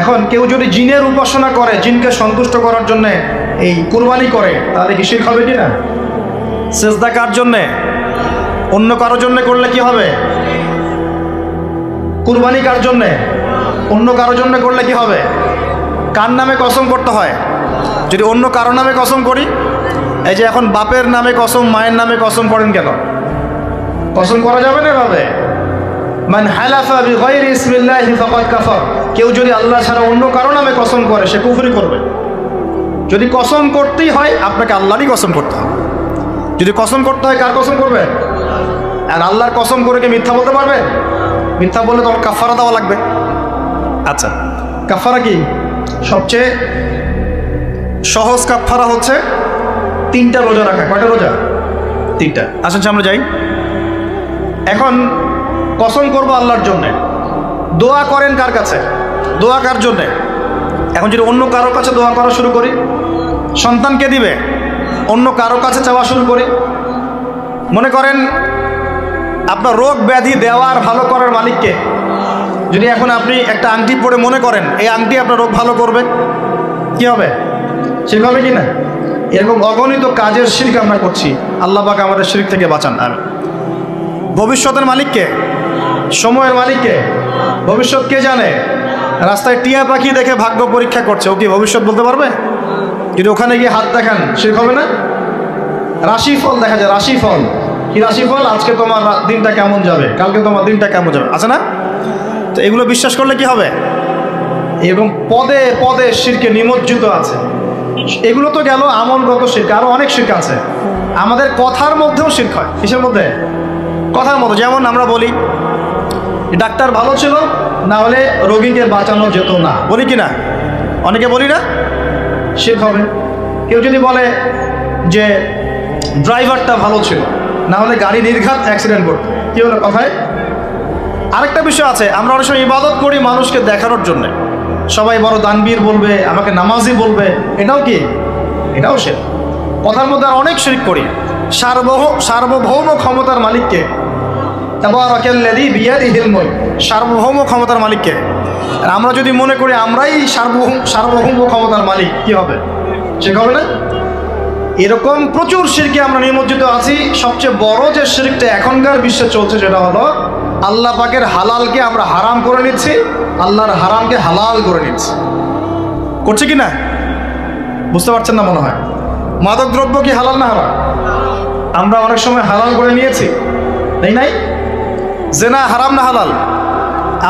এখন কেউ যদি জিনের উপাসনা করে, জিনকে সন্তুষ্ট করার জন্যে এই কুরবানি করে, তাহলে কি শিরক হবে কি না? সেজদা কার জন্যে? অন্য কারোর জন্য করলে কি হবে? কুরবানি কার জন্যে? অন্য কারোর জন্য করলে কি হবে? কার নামে কসম করতে হয়? যদি অন্য কারোর নামে কসম করি, এই যে এখন বাপের নামে কসম, মায়ের নামে কসম করেন কেন? কসম করা যাবে না এভাবে। মান হালাফা বিগাইরি ইসমিল্লাহি ফাকাদ কাফার, কেউ যদি আল্লাহ ছাড়া অন্য কারো নামে কসম করে সে কুফরি করবে। যদি কসম করতেই হয় আপনাকে আল্লাহরই কসম করতে হবে। যদি কসম করতে হয় কার কসম করবে? আর আল্লাহর কসম করে কি মিথ্যা বলতে পারবে? মিথ্যা বললে তোমার কাফারা দেওয়া লাগবে। আচ্ছা, কাফারা কি? সবচেয়ে সহজ কাফারা হচ্ছে 3টা রোজা রাখা। কয়টা রোজা? 3টা। আসেন আমরা যাই। এখন কসম করবো আল্লাহর জন্যে, দোয়া করেন কার কাছে? দোয়া কার জন্যে? এখন যদি অন্য কারোর কাছে দোয়া করা শুরু করি, সন্তানকে দিবে, অন্য কারোর কাছে চাওয়া শুরু করি। মনে করেন আপনার রোগ ব্যাধি দেওয়ার ভালো করার মালিককে, যদি এখন আপনি একটা আংটি পরে মনে করেন এই আংটি আপনার রোগ ভালো করবে, কি হবে? শিরক হবে কি না? এরকম অগণিত কাজের শিরক আমরা করছি। আল্লাহ পাক আমাদের শিরক থেকে বাঁচান। আর ভবিষ্যতের মালিককে, সময়ের মালিককে, ভবিষ্যৎ কে জানে? রাস্তায় টিয়া পাখি দেখে ভাগ্য পরীক্ষা করছে, ও কি ভবিষ্যৎ বলতে পারবে? যদি ওখানে গিয়ে হাত দেখান শিরক হবে না? রাশিফল দেখা যায়, রাশিফল কি রাশিফল, আজকে তোমার দিনটা কেমন যাবে, কালকে তোমার দিনটা কেমন যাবে, আছে না? তো এগুলো বিশ্বাস করলে কি হবে? এবং পদে পদে শিরকে নিমজ্জিত আছে। এগুলো তো গেল আমলগত শিরক, আরো অনেক শিরক আছে। আমাদের কথার মধ্যেও শিরক হয়। কিসের মধ্যে? কথার মধ্যে। যেমন আমরা বলি ডাক্তার ভালো ছিল, না হলে রোগীকে বাঁচানো যেত না, বলি কি না? অনেকে বলি না, শিরক হবে। কেউ যদি বলে যে ড্রাইভারটা ভালো ছিল, না হলে গাড়ি নির্ঘাত অ্যাক্সিডেন্ট করতো, কি হলো কথায়? আরেকটা বিষয় আছে, আমরা অনেক সময় ইবাদত করি মানুষকে দেখানোর জন্য, সবাই বড় দানবীর বলবে, আমাকে নামাজি বলবে, এটাও কি? এটাও শিরক। কথার মধ্যে আর অনেক শিরক করি। সার্বভৌম ক্ষমতার মালিককে, তাবারাকাল্লাযী বিয়াদিহিল মুলক, সার্বভৌম ক্ষমতার মালিককে। আর আমরা যদি মনে করি আমরাই সার্বভৌম ক্ষমতার মালিক, কি হবে? শিরক হবে না? এরকম প্রচুর শিরকে আমরা নিমজ্জিত আছি। সবচেয়ে বড় যে শিরকটা এখনকার বিশ্বে চলছে সেটা হলো আল্লাহ পাকের হালালকে আমরা হারাম করে নিচ্ছি, আল্লাহর হারামকে হালাল করে নিচ্ছি। করছে কি না? বুঝতে পারছেন না মনে হয়। মাদক দ্রব্য কি হালাল না হারাম? আমরা অনেক সময় হালাল করে নিয়েছি, তাই নাই? জেনা হারাম না হালাল?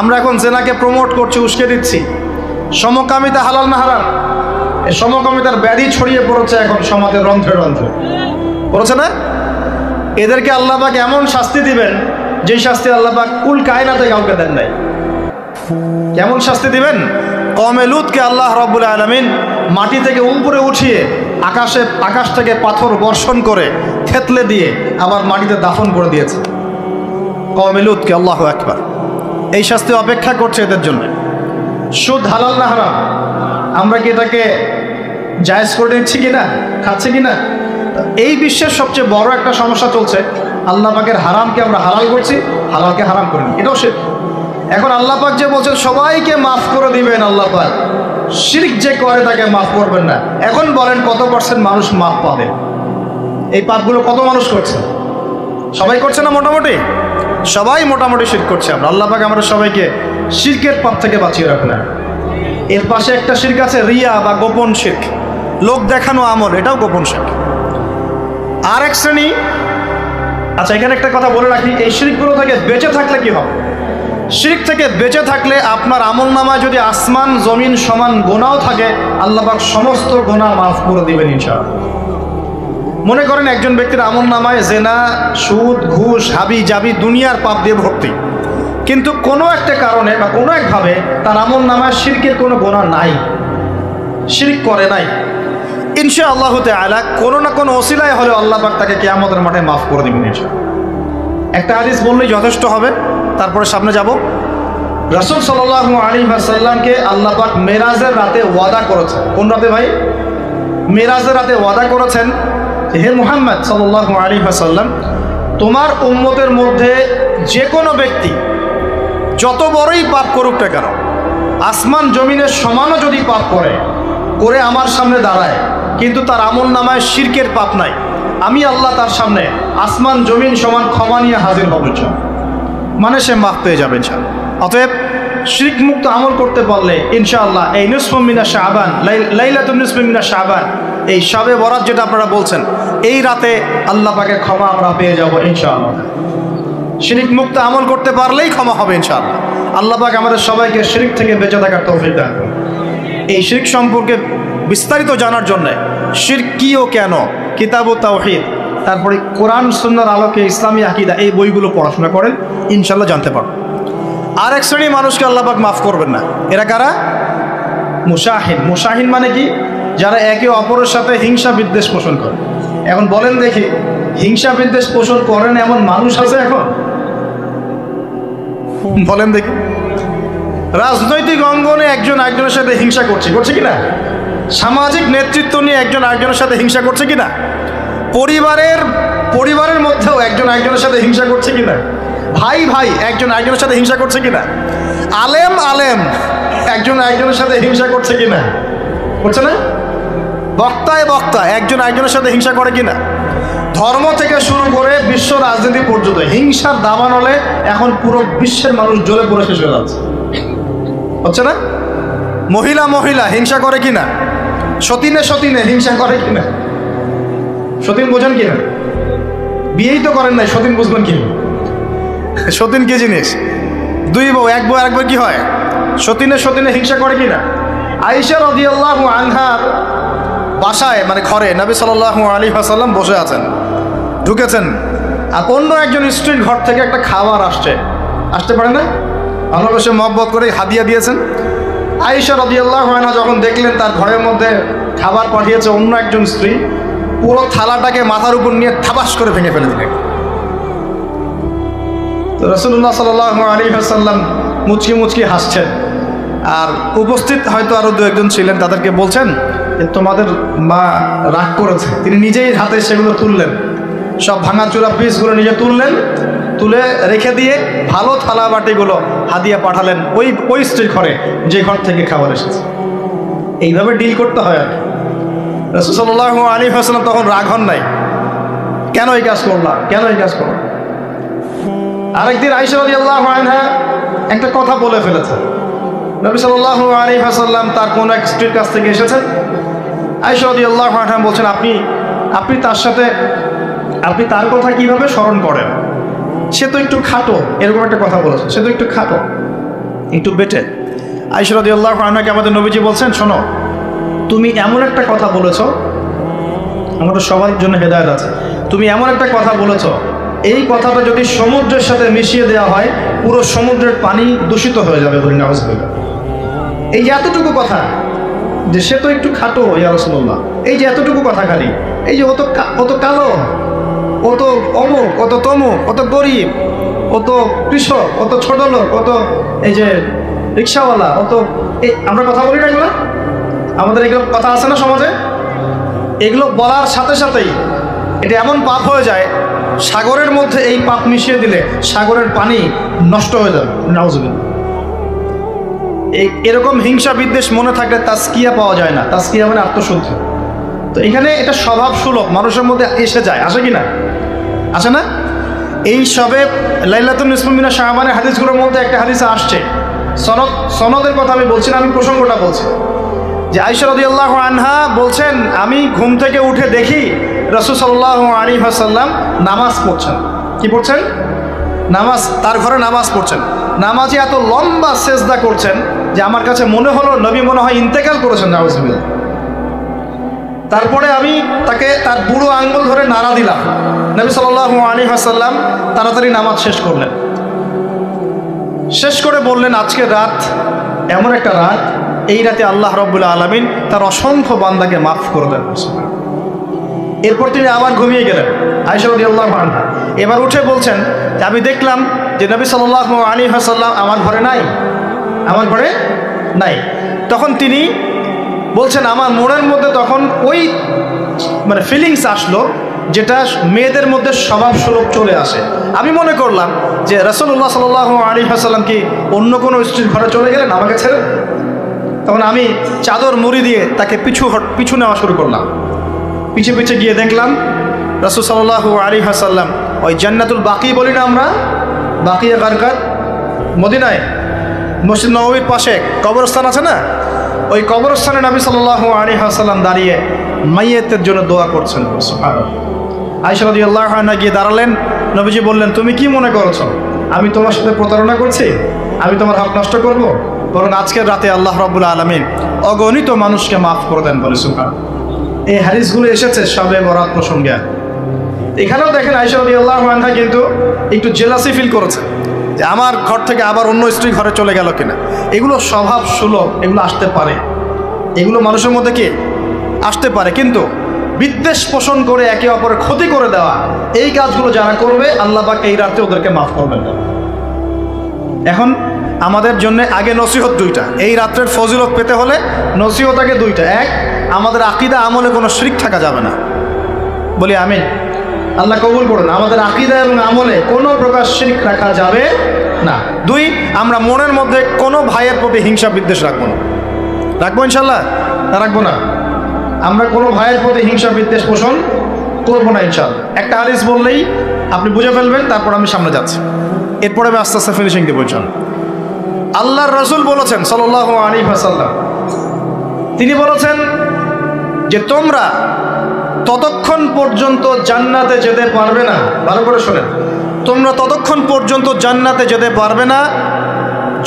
আমরা এখন জেনাকে প্রমোট করছি, উস্কে দিচ্ছি। সমকামিতা হালাল না হারাম? এই সমকামিতার ব্যাধি ছড়িয়ে পড়েছে এখন সমাজের রন্ধ্রে রন্ধ্রে, পড়েছে না? এদেরকে আল্লাহ পাক এমন শাস্তি দিবেন যে শাস্তি আল্লাহ পাক কুল কায়নাতে কাউকে দেন নাই। কেমন শাস্তি দিবেন? কওমে লূতকে আল্লাহ রাব্বুল আলামিন মাটি থেকে উপরে উঠিয়ে আকাশ থেকে পাথর বর্ষণ করে থেতলে দিয়ে আবার মাটিতে দাফন করে দিয়েছে কওমে লূতকে। আল্লাহু আকবার। এই শাস্তি অপেক্ষা করছে এদের জন্য। সুদ হালাল না হারাম? আমরা কি এটাকে জায়েজ করে নিচ্ছি কিনা, খাচ্ছি কিনা? এই বিশ্বের সবচেয়ে বড় একটা সমস্যা চলছে, আল্লাহ পাকের হারামকে আমরা হালাল করছি, হালালকে হারাম করিনি, এটাও শিরক। এখন আল্লাহ পাক যে বলছেন সবাইকে মাফ করে দিবেন আল্লাহ পাক, শিরক যে করে তাকে মাফ করবেন না। এখন বলেন কত পার্সেন্ট মানুষ মাফ পাবে? এই পাপগুলো কত মানুষ করছে? সবাই করছে না? মোটামুটি সবাই মোটামুটি শিরক করছে। আমরা আল্লাহ পাক আমরা সবাইকে শিরকের পাপ থেকে বাঁচিয়ে রাখেন। এর পাশে একটা শিরক আছে রিয়া বা গোপন শিরক, লোক দেখানো আমল, এটাও গোপন শিরক। আর এক শ্রেণী। আচ্ছা, এখানে একটা কথা বলে রাখি, এই শিরকগুলো থেকে বেঁচে থাকলে কি হবে? শিরক থেকে বেঁচে থাকলে আপনার আমল নামায় যদি আসমান জমিন সমান গোনাও থাকে, আল্লাহ পাক সমস্ত গোনা মাফ করে দিবেন ইনশাআল্লাহ। মনে করেন একজন ব্যক্তির আমল নামায় জেনা, সুদ, ঘুষ, হাবি জাবি দুনিয়ার পাপ দিয়ে ভর্তি, কিন্তু কোনো একটা কারণে বা কোনো একভাবে তার আমল নামায় শিরকের কোনো গোনা নাই, শিরক করে নাই, ইনশাআল্লাহ তাআলা কোনো না কোনো ওসিলায় হলে আল্লাহ পাক তাকে কিয়ামতের মাঠে মাফ করে দিবেন ইনশাআল্লাহ। একটা হাদিস বললেই যথেষ্ট হবে, তারপরে সামনে যাব। রাসূল সাল্লাল্লাহু আলাইহি ওয়াসাল্লামকে আল্লাহ পাক মেরাজের রাতে ওয়াদা করেছেন। কোন রাতে ভাই? মেরাজের রাতে ওয়াদা করেছেন, হে মুহাম্মদ সাল্লাল্লাহু আলাইহি ওয়াসাল্লাম, তোমার উম্মতের মধ্যে যে কোনো ব্যক্তি যত বড়ই পাপ করুক না কেন, আসমান জমিনের সমানও যদি পাপ করে আমার সামনে দাঁড়ায়, কিন্তু তার আমল নামায় শিরকের পাপ নাই, আমি আল্লাহ তার সামনে আসমান জমিন সমান ক্ষমা নিয়ে হাজির হব, মানে সে মাফ পেয়ে যাবে ইনশাআল্লাহ। অতএব শিরক মুক্ত আমল করতে পারলে ইনশাআল্লাহ এই নিসফু মিনা শাবান, লাইলাতুন নিসফি মিনা শাবান, এই শবে বরাত যেটা আপনারা বলছেন, এই রাতে আল্লাহ পাকের ক্ষমা আমরা পেয়ে যাব ইনশাআল্লাহ। শিরক মুক্ত আমল করতে পারলেই ক্ষমা হবে ইনশাআল্লাহ। আল্লাহ পাক আমাদের সবাইকে শিরক থেকে বেঁচে থাকার তৌফিক দান করুন। এই শিরক সম্পর্কে বিস্তারিত জানার জন্য শিরক কি ও কেন, কিতাব ও তাওহীদ, তারপরে কোরআন সুন্নাহর আলোকে ইসলামী আকীদা, এই বইগুলো পড়াশোনা করেন, ইনশাআল্লাহ জানতে পারবেন। আর এক শ্রেণী মানুষকে আল্লাহ পাক মাফ করবেন না। এরা কারা? মুশাহিন। মুশাহিন মানে কি? যারা একে অপরের সাথে হিংসা বিদ্বেষ পোষণ করে। এখন বলেন দেখি, হিংসা বিদ্বেষ পোষণ করেন এমন মানুষ আছে এখন? বলেন দেখি। রাজনৈতিক অঙ্গনে একজন একজনের সাথে হিংসা করছে কিনা? সামাজিক নেতৃত্ব নিয়ে একজন আরেকজনের সাথে হিংসা করছে কিনা? পরিবারের মধ্যেও একজন একজনের সাথে হিংসা করছে কিনা? ভাই একজন একজনের সাথে হিংসা করছে কিনা? আলেম একজন একজনের সাথে হিংসা করছে কিনা? করছে না? বক্তা একজন একজনের সাথে হিংসা করে কিনা? ধর্ম থেকে শুরু করে বিশ্ব রাজনীতি পর্যন্ত হিংসার দাবানলে এখন পুরো বিশ্বের মানুষ জ্বলে পড়ে শেষ হয়ে যাচ্ছে, হচ্ছে না? মহিলা হিংসা করে কিনা? সতীনে হিংসা করে কিনা? সতীন বোঝেন কি না? বিয়েই তো করেন নাই, সতীন বুঝবেন কি? সতীন কি জিনিস? দুই বউ, এক বউ আরেকবার কি হয়? সতীনে সতীনে হিংসা করে কিনা? আয়েশা রাদিয়াল্লাহু আনহার বাসায় মানে ঘরে নবী সাল্লাল্লাহু আলাইহি ওয়াসাল্লাম বসে আছেন, ঢুকেছেন, আর অন্য একজন স্ত্রীর ঘর থেকে একটা খাবার আসতে পারে না, ভালোবেসে মহব্বত করে হাদিয়া দিয়েছেন। আয়েশা রাদিয়াল্লাহু আনহা যখন দেখলেন তার ঘরের মধ্যে খাবার পাঠিয়েছে অন্য একজন স্ত্রী, পুরো থালাটাকে মাথার উপর নিয়ে থাবাস করে ভেঙে ফেলে দিলেন। তো রাসূলুল্লাহ সাল্লাল্লাহু আলাইহি ওয়াসাল্লাম মুচকি মুচকি হাসছেন, আর উপস্থিত হয়তো আরো দু একজন ছিলেন, তাদেরকে বলছেন যে তোমাদের মা রাগ করেছে। তিনি নিজেই হাতে সেগুলো তুললেন, সব ভাঙাচোরা পিসগুলো নিজে তুললেন, তুলে রেখে দিয়ে ভালো থালা বাটিগুলো হাদিয়া পাঠালেন ওই স্ত্রীর ঘরে যে ঘর থেকে খাবার এসেছে। এইভাবে ডিল করতে হয়। আর রাসূল সাল্লাল্লাহু আলাইহি ওয়াসাল্লাম তখন রাগ হন নাই, কেন এই কাজ করলাম, কেন এই কাজ করলাম। আরেকদিন আয়েশা রাদিয়াল্লাহু আনহা একটা কথা বলে ফেলেছেন। নবী সাল্লাল্লাহু আলাইহি ওয়াসাল্লাম তার কোন এক স্ত্রীর কাছ থেকে এসেছেন। আয়েশা রাদিয়াল্লাহু আনহা বলছেন, আপনি তার সাথে আপনি তার কথা কিভাবে স্মরণ করেন? সে তো একটু খাটো, এরকম একটা কথা বলেছেন, সে তো একটু খাটো, একটু বেটে। আয়েশা রাদিয়াল্লাহু আনহাকে আমাদের নবীজি বলছেন, শোনো, তুমি এমন একটা কথা বলেছ, আমাদের সবার জন্য হেদায়েত আছে, তুমি এমন একটা কথা বলেছ, এই কথাটা যদি সমুদ্রের সাথে মিশিয়ে দেওয়া হয় পুরো সমুদ্রের পানি দূষিত হয়ে যাবে। বলি নাউযুবিল্লাহ। এই যে এতটুকু কথা, যে সে তো একটু খাটো ইয়া রাসূলুল্লাহ, এই যে এতটুকু কথা খালি, এই যে অত কালো, অত অমুক, অত তমুক, অত গরিব, অত কৃষক, অত ছোট লোক, অত এই যে রিক্সাওয়ালা, অত আমরা কথা বলি না, এগুলো আমাদের এগুলো কথা আছে না সমাজে। এগুলো বলার সাথে সাথেই এটা এমন পাপ হয়ে যায়, সাগরের মধ্যে এই পাপ মিশিয়ে দিলে সাগরের পানি নষ্ট হয়ে যাবে। নাউযুবিল্লাহ। এরকম হিংসা বিদ্বেষ মনে থাকলে তাজকিয়া পাওয়া যায় না। তাজকিয়া মানে আত্মশুদ্ধি। তো এখানে এটা স্বভাব সুলভ মানুষের মধ্যে এসে যায়, আসে কি না? আসে না? এই সবে লাইলাতুন নিসফু মিনাশ শাবানের হাদিসগুলোর মধ্যে একটা হাদিসে আসছে, সনদের কথা আমি বলছি না, আমি প্রসঙ্গটা বলছি, যে আয়েশা রাদিয়াল্লাহু আনহা বলছেন, আমি ঘুম থেকে উঠে দেখি রাসূল সাল্লাল্লাহু আলাইহি ওয়াসাল্লাম নামাজ পড়ছেন। কি পড়ছেন? নামাজ। তার ঘরে নামাজ পড়ছেন। নামাজে এত লম্বা সেজদা করছেন যে আমার কাছে মনে হলো নবী মনে হয় ইন্তেকাল করেছেন। নাউযুবিল্লাহ। তারপরে আমি তাকে তার বুড়ো আঙ্গুল ধরে নাড়া দিলাম। নবী সাল্লাল্লাহু আলাইহি ওয়াসাল্লাম তাড়াতাড়ি নামাজ শেষ করলেন। শেষ করে বললেন, আজকের রাত এমন একটা রাত, এই রাতে আল্লাহ রাব্বুল আলামিন তার অসংখ্য বান্দাকে মাফ করে দেন। এরপর তিনি আবার ঘুমিয়ে গেলেন। আয়েশা রাদিয়াল্লাহু আনহা এবার উঠে বলছেন যে আমি দেখলাম যে নবী সাল্লাল্লাহু আলাইহি ওয়াসাল্লাম আমার ঘরে নাই। তখন তিনি বলছেন, আমার মনের মধ্যে তখন ওই মানে ফিলিংস আসলো যেটা মেয়েদের মধ্যে স্বভাব সুলভ চলে আসে। আমি মনে করলাম যে রাসূলুল্লাহ সাল্লাল্লাহু আলাইহি ওয়াসাল্লাম কি অন্য কোনো স্ত্রীর ঘরে চলে গেলেন আমাকে ছেড়ে। তখন আমি চাদর মুড়ি দিয়ে তাকে পিছু নেওয়া শুরু করলাম। পিছে গিয়ে দেখলাম রাসূল সাল্লাল্লাহু আলাইহি ওয়াসাল্লাম ওই জান্নাতুল বাকি বলি না আমরা, বাকিয়া গারকাত, মদিনায় মসজিদ নববীর পাশে কবরস্থান আছে না, ওই কবরস্থানে নবী সাল্লাল্লাহু আলাইহি ওয়াসাল্লাম দাঁড়িয়ে মাইয়েতের জন্য দোয়া করছেন। সুবহানাল্লাহ। আয়েশা রাদিয়াল্লাহু আনহা গিয়ে দাঁড়ালেন। নবীজি বললেন, তুমি কি মনে করছো আমি তোমার সাথে প্রতারণা করছি? আমি তোমার হক নষ্ট করব? বরং আজকের রাতে আল্লাহ রাব্বুল আলামিন অগণিত মানুষকে মাফ করে দেন। বলে সুবহানাল্লাহ। এই হাদিসগুলো এসেছে শবে বরাত প্রসঙ্গে। এখানেও দেখেন আয়েশা রাদিয়াল্লাহু আনহা কিন্তু একটু জেলাসি ফিল করেছে যে আমার ঘর থেকে আবার অন্য স্ত্রী ঘরে চলে গেল কিনা। এগুলো স্বভাব সুলভ, এগুলো আসতে পারে, এগুলো মানুষের মধ্যে কি আসতে পারে, কিন্তু বিদ্বেষ পোষণ করে একে অপরের ক্ষতি করে দেওয়া, এই কাজগুলো যারা করবে আল্লাহ পাক এই রাতে ওদেরকে মাফ করবেন না। এখন আমাদের জন্য আগে নসিহত দুইটা। এই রাত্রের ফজিলত পেতে হলে নসিহত আগে দুইটা। এক, আমাদের আকীদা আমলে কোনো শিরক থাকা যাবে না। বলি আমিন। আল্লাহ কবুল করুন। আমাদের আকীদা এবং আমলে কোনো প্রকার শিরক রাখা যাবে না। দুই, আমরা মনের মধ্যে কোনো ভাইয়ের প্রতি হিংসা বিদ্বেষ রাখবো না। রাখবো ইনশাল্লাহ? রাখবো না। আমরা কোনো ভাইয়ের প্রতি হিংসা বিদ্বেষ পোষণ করবো না ইনশাল্লাহ। একটা হাদিস বললেই আপনি বুঝে ফেলবেন, তারপর আমি সামনে যাচ্ছি, এরপরে আমি আস্তে আস্তে ফিনিশিং দেবো ইনশাল্লাহ। আল্লাহর রাসূল বলেছেন সাল্লাল্লাহু আলাইহি ওয়াসাল্লাম, তিনি বলেছেন যে তোমরা ততক্ষণ পর্যন্ত জান্নাতে যেতে পারবে না। ভালো করে শোনেন, তোমরা ততক্ষণ পর্যন্ত জান্নাতে যেতে পারবে না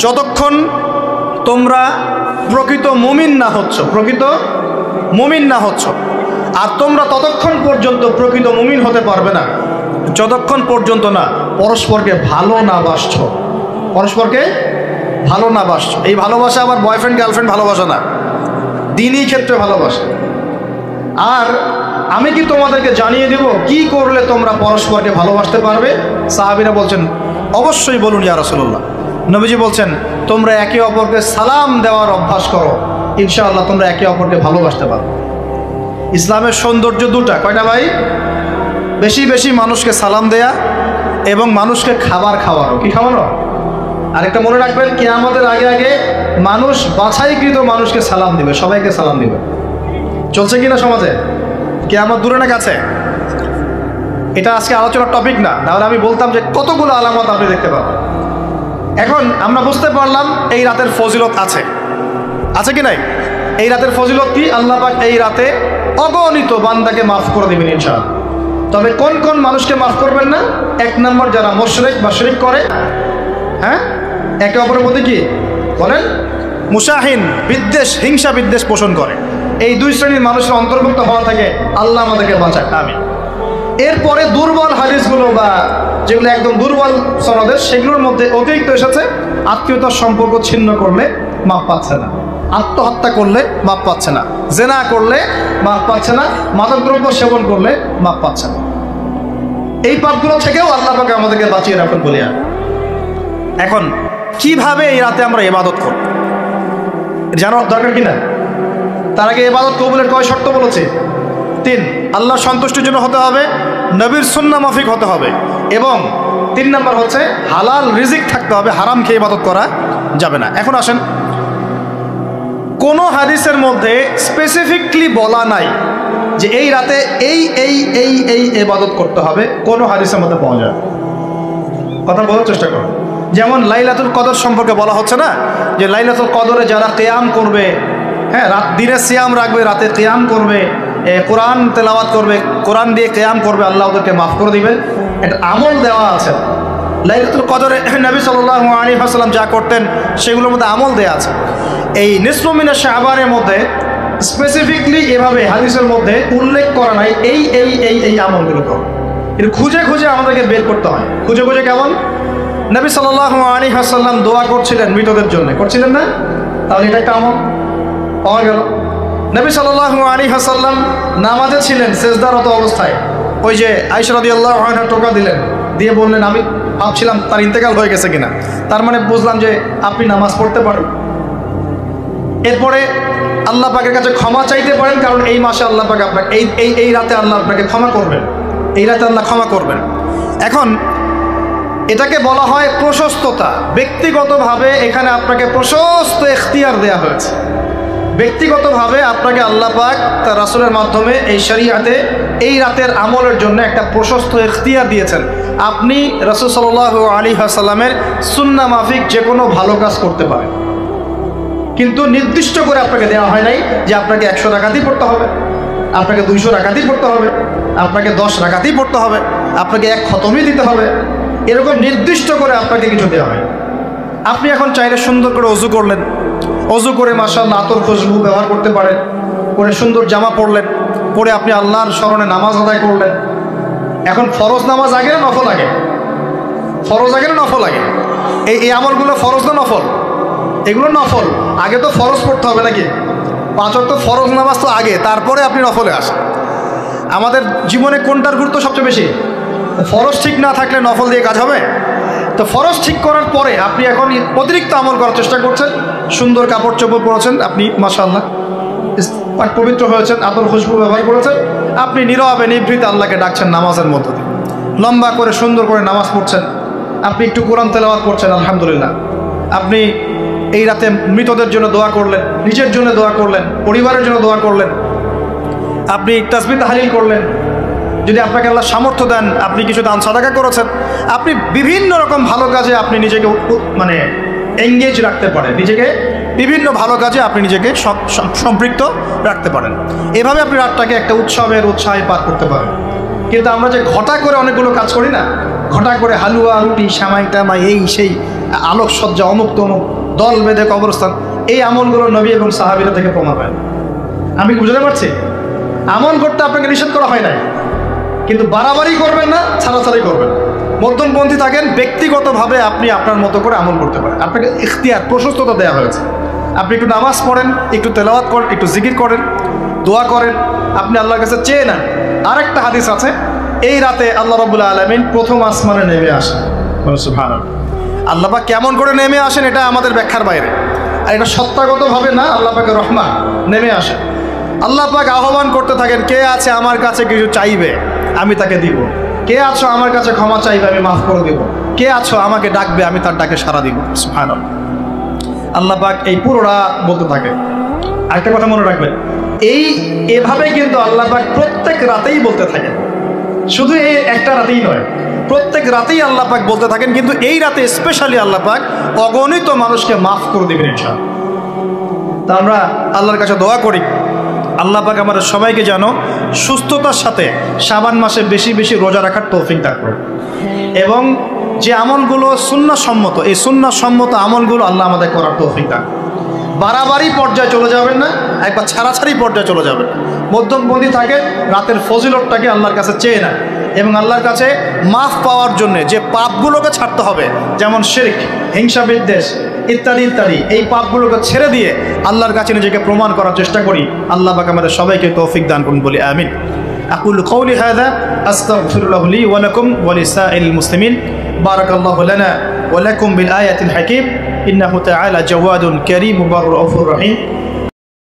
যতক্ষণ তোমরা প্রকৃত মুমিন না হচ্ছ, প্রকৃত মুমিন না হচ্ছ। আর তোমরা ততক্ষণ পর্যন্ত প্রকৃত মুমিন হতে পারবে না যতক্ষণ পর্যন্ত না পরস্পরকে ভালো না বাসছ, পরস্পরকে ভালো না বাসছ। এই ভালোবাসা আবার বয়ফ্রেন্ড গার্লফ্রেন্ড ভালোবাসা না, দিনই ক্ষেত্রে ভালোবাসা। আর আমি কি তোমাদেরকে জানিয়ে দেব কি করলে তোমরা পরস্পরকে ভালোবাসতে পারবে? সাহাবীরা বলছেন, অবশ্যই বলুন ইয়া রাসূলুল্লাহ। নবীজি বলছেন, তোমরা একে অপরকে সালাম দেওয়ার অভ্যাস করো, ইনশাআল্লাহ তোমরা একে অপরকে ভালোবাসতে পারো। ইসলামের সৌন্দর্য দুটা, কয়টা ভাই? বেশি বেশি মানুষকে সালাম দেয়া এবং মানুষকে খাবার খাওয়ানো। কি খাওয়ানো? আরেকটা মনে রাখবেন, কিয়ামতের আগে আগে মানুষ বাছাইকৃত মানুষকে সালাম দিবে, সবাইকে সালাম দিবে। চলছে কিনা সমাজে? কিয়ামত দূরে না কাছে? এটা আজকে আলোচনার টপিক না, তাহলে আমি বলতাম যে কতগুলো আলামত আপনি দেখতে পাবেন। এখন আমরা বুঝতে পারলাম এই রাতের ফজিলত আছে, আছে কি নাই? এই রাতের ফজিলত কি? আল্লাহ পাক এই রাতে অগণিত বান্দাকে মাফ করে দিবেন ইনশাআল্লাহ। তবে কোন কোন মানুষকে মাফ করবেন না? এক নম্বর, যারা মুশরিক বা শিরক করে, হ্যাঁ, একে অপরের প্রতি কি বলেন, মুশাহিন, বিদ্বেষ, হিংসা বিদ্বেষ পোষণ করে, এই দুই শ্রেণীর মানুষের অন্তর্ভুক্ত হওয়া থেকে আল্লাহ আমাদেরকে বাঁচাক, আমিন। এরপরে দুর্বল হাদিসগুলো বা যেগুলো একদম দুর্বল সনদের, সেগুলোর মধ্যে অতিরিক্ত এসেছে আত্মীয়তার সম্পর্ক ছিন্ন করলে মাপ পাচ্ছে না, আত্মহত্যা করলে মাপ পাচ্ছে না, জেনা করলে মাপ পাচ্ছে না, মাদকদ্রব্য সেবন করলে মাপ পাচ্ছে না। এই পাপগুলো থেকেও আল্লাহ পাক আমাদেরকে বাঁচিয়ে রাখুন বলিয়া। এখন কিভাবে এই রাতে আমরা ইবাদত করব জানার দরকার কিনা? তার আগে ইবাদত কবুলের কয় শর্ত বলেছে? 3। আল্লাহর সন্তুষ্টির জন্য হতে হবে, নবীর সুন্নাহ মাফিক হতে হবে, এবং 3 নম্বর হচ্ছে হালাল রিজিক থাকতে হবে, হারাম খেয়ে ইবাদত করা যাবে না। এখন আসেন, কোনো হাদিসের মধ্যে স্পেসিফিকলি বলা নাই যে এই রাতে এই এই এই এই ইবাদত করতে হবে, কোনো হাদিসের মধ্যে পাওয়া যায়। কথা বলার চেষ্টা করো। যেমন লাইলাতুল কদর সম্পর্কে বলা হচ্ছে না, যে লাইলাতুল কদরে যারা কিয়াম করবে, হ্যাঁ, রাত দিনে সিয়াম রাখবে, রাতে কিয়াম করবে, কোরআন তেলাওয়াত করবে, কোরআন দিয়ে কিয়াম করবে, আল্লাহ ওদেরকে মাফ করে দিবেন। এটা আমল দেওয়া আছে। লাইলাতুল কদরে নবী সাল্লাল্লাহু আলাইহি ওয়াসাল্লাম যা করতেন সেগুলোর মধ্যে আমল দেওয়া আছে। এই নিসফু মিনাশ শাবানের মধ্যে স্পেসিফিকলি এভাবে হাদিসের মধ্যে উল্লেখ করা নাই এই এই এই এই আমলগুলো করো। এটা খুঁজে খুঁজে আমাদেরকে বের করতে হয়। খুঁজে খুঁজে কেমন? নবী সাল্লাল্লাহু আলাইহি ওয়াসাল্লাম দোয়া করছিলেন মৃতদের জন্য, করছিলেন না? তাহলে এটা একটা আমল পাওয়া গেল। নবী সাল্লাল্লাহু আলাইহি ওয়াসাল্লাম নামাজে ছিলেন সেজদারত অবস্থায়, ওই যে আয়েশা রাদিয়াল্লাহু আনহা টোকা দিলেন, দিয়ে বললেন আমি ভাবছিলাম তার ইন্তেকাল হয়ে গেছে কিনা, তার মানে বুঝলাম যে আপনি নামাজ পড়তে পারেন। এরপরে আল্লাহ পাকের কাছে ক্ষমা চাইতে পারেন, কারণ এই মাসে আল্লাহ পাক আপনাকে এই রাতে আল্লাহ আপনাকে ক্ষমা করবেন, এই রাতে আল্লাহ ক্ষমা করবেন। এখন এটাকে বলা হয় প্রশস্ততা। ব্যক্তিগতভাবে এখানে আপনাকে প্রশস্ত এখতিয়ার দেওয়া হয়েছে। ব্যক্তিগতভাবে আপনাকে আল্লাহ পাক তার রাসূলের মাধ্যমে এই শরীয়তে এই রাতের আমলের জন্য একটা প্রশস্ত এখতিয়ার দিয়েছেন। আপনি রাসূল সাল্লাল্লাহু আলাইহি ওয়াসাল্লামের সুন্নাহ মাফিক যে কোনো ভালো কাজ করতে পারেন, কিন্তু নির্দিষ্ট করে আপনাকে দেওয়া হয় নাই যে আপনাকে 100 রাকাতই পড়তে হবে, আপনাকে 200 রাকাতই পড়তে হবে, আপনাকে 10 রাকাতই পড়তে হবে, আপনাকে 1 খতমই দিতে হবে, এরকম নির্দিষ্ট করে আপনাকে কিছু দেওয়া হয়। আপনি এখন চাইলে সুন্দর করে ওযু করলেন, ওযু করে মাশাআল্লাহ আতর খুশবু ব্যবহার করতে পারেন, করে সুন্দর জামা পরলেন, পরে আপনি আল্লাহর স্মরণে নামাজ আদায় করলেন। এখন ফরজ নামাজ আগে না নফল আগে? ফরজ আগে না নফল আগে? এই আমলগুলো ফরজ না নফল? এগুলো নফল। আগে তো ফরজ পড়তে হবে নাকি? 5 ওয়াক্ত ফরজ নামাজ তো আগে, তারপরে আপনি নফলে আসেন। আমাদের জীবনে কোনটার গুরুত্ব সবচেয়ে বেশি? ফরজ ঠিক না থাকলে নফল দিয়ে কাজ হবে? তো ফরজ ঠিক করার পরে আপনি এখন অতিরিক্ত আমল করার চেষ্টা করছেন, সুন্দর কাপড় চোপড় পরেছেন, আপনি মাশাআল্লাহ পবিত্র হয়েছেন, আতর খুশবু ব্যবহার করেছেন, আপনি নীরবে নিভৃতে আল্লাহকে ডাকছেন নামাজের মধ্য দিয়ে, লম্বা করে সুন্দর করে নামাজ পড়ছেন, আপনি একটু কোরআন তেলাওয়াত করছেন, আলহামদুলিল্লাহ। আপনি এই রাতে মৃতদের জন্য দোয়া করলেন, নিজের জন্য দোয়া করলেন, পরিবারের জন্য দোয়া করলেন, আপনি তাসবিহ তাহলিল করলেন, যদি আপনাকে আল্লাহ সামর্থ্য দেন আপনি কিছু দান সাদাকা করেছেন, আপনি বিভিন্ন রকম ভালো কাজে আপনি নিজেকে মানে এঙ্গেজ রাখতে পারেন, নিজেকে বিভিন্ন ভালো কাজে আপনি নিজেকে সম্পৃক্ত রাখতে পারেন। এভাবে আপনি রাতটাকে একটা উৎসাহে পার করতে পারেন। কিন্তু আমরা যে ঘটা করে অনেকগুলো কাজ করি না, ঘটা করে হালুয়া রুটি সামাই টামাই এই সেই আলোকসজ্জা অমুক তমুক দল বেঁধে কবরস্থান, এই আমলগুলো নবী এবং সাহাবীরা থেকে প্রমাণ হয়। আমি বুঝতে পারছি, আমল করতে আপনাকে নিষেধ করা হয় নাই, কিন্তু বাড়াবাড়ি করবেন না, ছাড়াছাড়ি করবেন। মধ্যমপন্থী থাকেন, ব্যক্তিগতভাবে আপনি আপনার মতো করে আমল করতে পারেন। আপনাকে ইখতিয়ার প্রশস্ততা দেওয়া হয়েছে। আপনি একটু নামাজ পড়েন, একটু তেলাওয়াত করেন, একটু জিকির করেন, দোয়া করেন, আপনি আল্লাহর কাছে চেয়ে নেন। আরেকটা হাদিস আছে, এই রাতে আল্লাহ রাব্বুল আলামিন প্রথম আসমানে নেমে আসেন। সুবহানাল্লাহ। আল্লাহ পাক কেমন করে নেমে আসেন এটা আমাদের ব্যাখ্যার বাইরে, আর এটা সত্তাগতভাবে না, আল্লাহ পাকের রহমান নেমে আসেন। আল্লাহ পাক আহ্বান করতে থাকেন, কে আছে আমার কাছে কিছু চাইবে আমি তাকে দিব, কে আছো আমার কাছে ক্ষমা চাইবে আমি মাফ করে দিব, কে আছো আমাকে ডাকবে আমি তার ডাকে সাড়া দিব। সুবহানাল্লাহ। আল্লাহ পাক এই পুরো রাত বলতে থাকে। আরেকটা কথা মনে রাখবেন, এভাবে কিন্তু আল্লাহ পাক প্রত্যেক রাতেই বলতে থাকেন, শুধু এই একটা রাতেই নয়, প্রত্যেক রাতেই আল্লাহ পাক বলতে থাকেন। কিন্তু এই রাতে স্পেশালি আল্লাহ পাক অগণিত মানুষকে মাফ করে দেবেন ইনশাআল্লাহ। তা আমরা আল্লাহর কাছে দোয়া করি, আল্লাহ পাক আমাদের সবাইকে যেন সুস্থতার সাথে শাবান মাসে বেশি বেশি রোজা রাখার তৌফিক দান করুন, এবং যে আমলগুলো সুন্নাহসম্মত, এই সুন্নাহসম্মত আমলগুলো আল্লাহ আমাদের করার তৌফিক দান। বাড়াবাড়ি পর্যায়ে চলে যাবেন না, একবার ছাড়াছাড়ি পর্যায়ে চলে যাবেন। মধ্যমপন্থী থাকে, রাতের ফজিলতটাকে আল্লাহর কাছে চেয়ে নেন, এবং আল্লাহর কাছে মাফ পাওয়ার জন্য যে পাপগুলোকে ছাড়তে হবে, যেমন শিরক, হিংসা বিদ্বেষ ইত্যাদি ইত্যাদি, এই পাপগুলোকে ছেড়ে দিয়ে আল্লাহর কাছে নিজেকে প্রমাণ করার চেষ্টা করি। আল্লাহ পাক আমাদের সবাইকে তৌফিক দান করুন, বলি আমিন। আকুলু কওলি হাযা আস্তাগফিরুল্লাহ লি ওয়া লাকুম ওয়া লিসাইরিল মুসলিমিন। বারাকাল্লাহু লানা ওয়া লাকুম বিল আয়াতিল হাকীম। ইন্নাহু তাআলা জাওয়াদুন কারীম মুবাররাউফুর রহিম।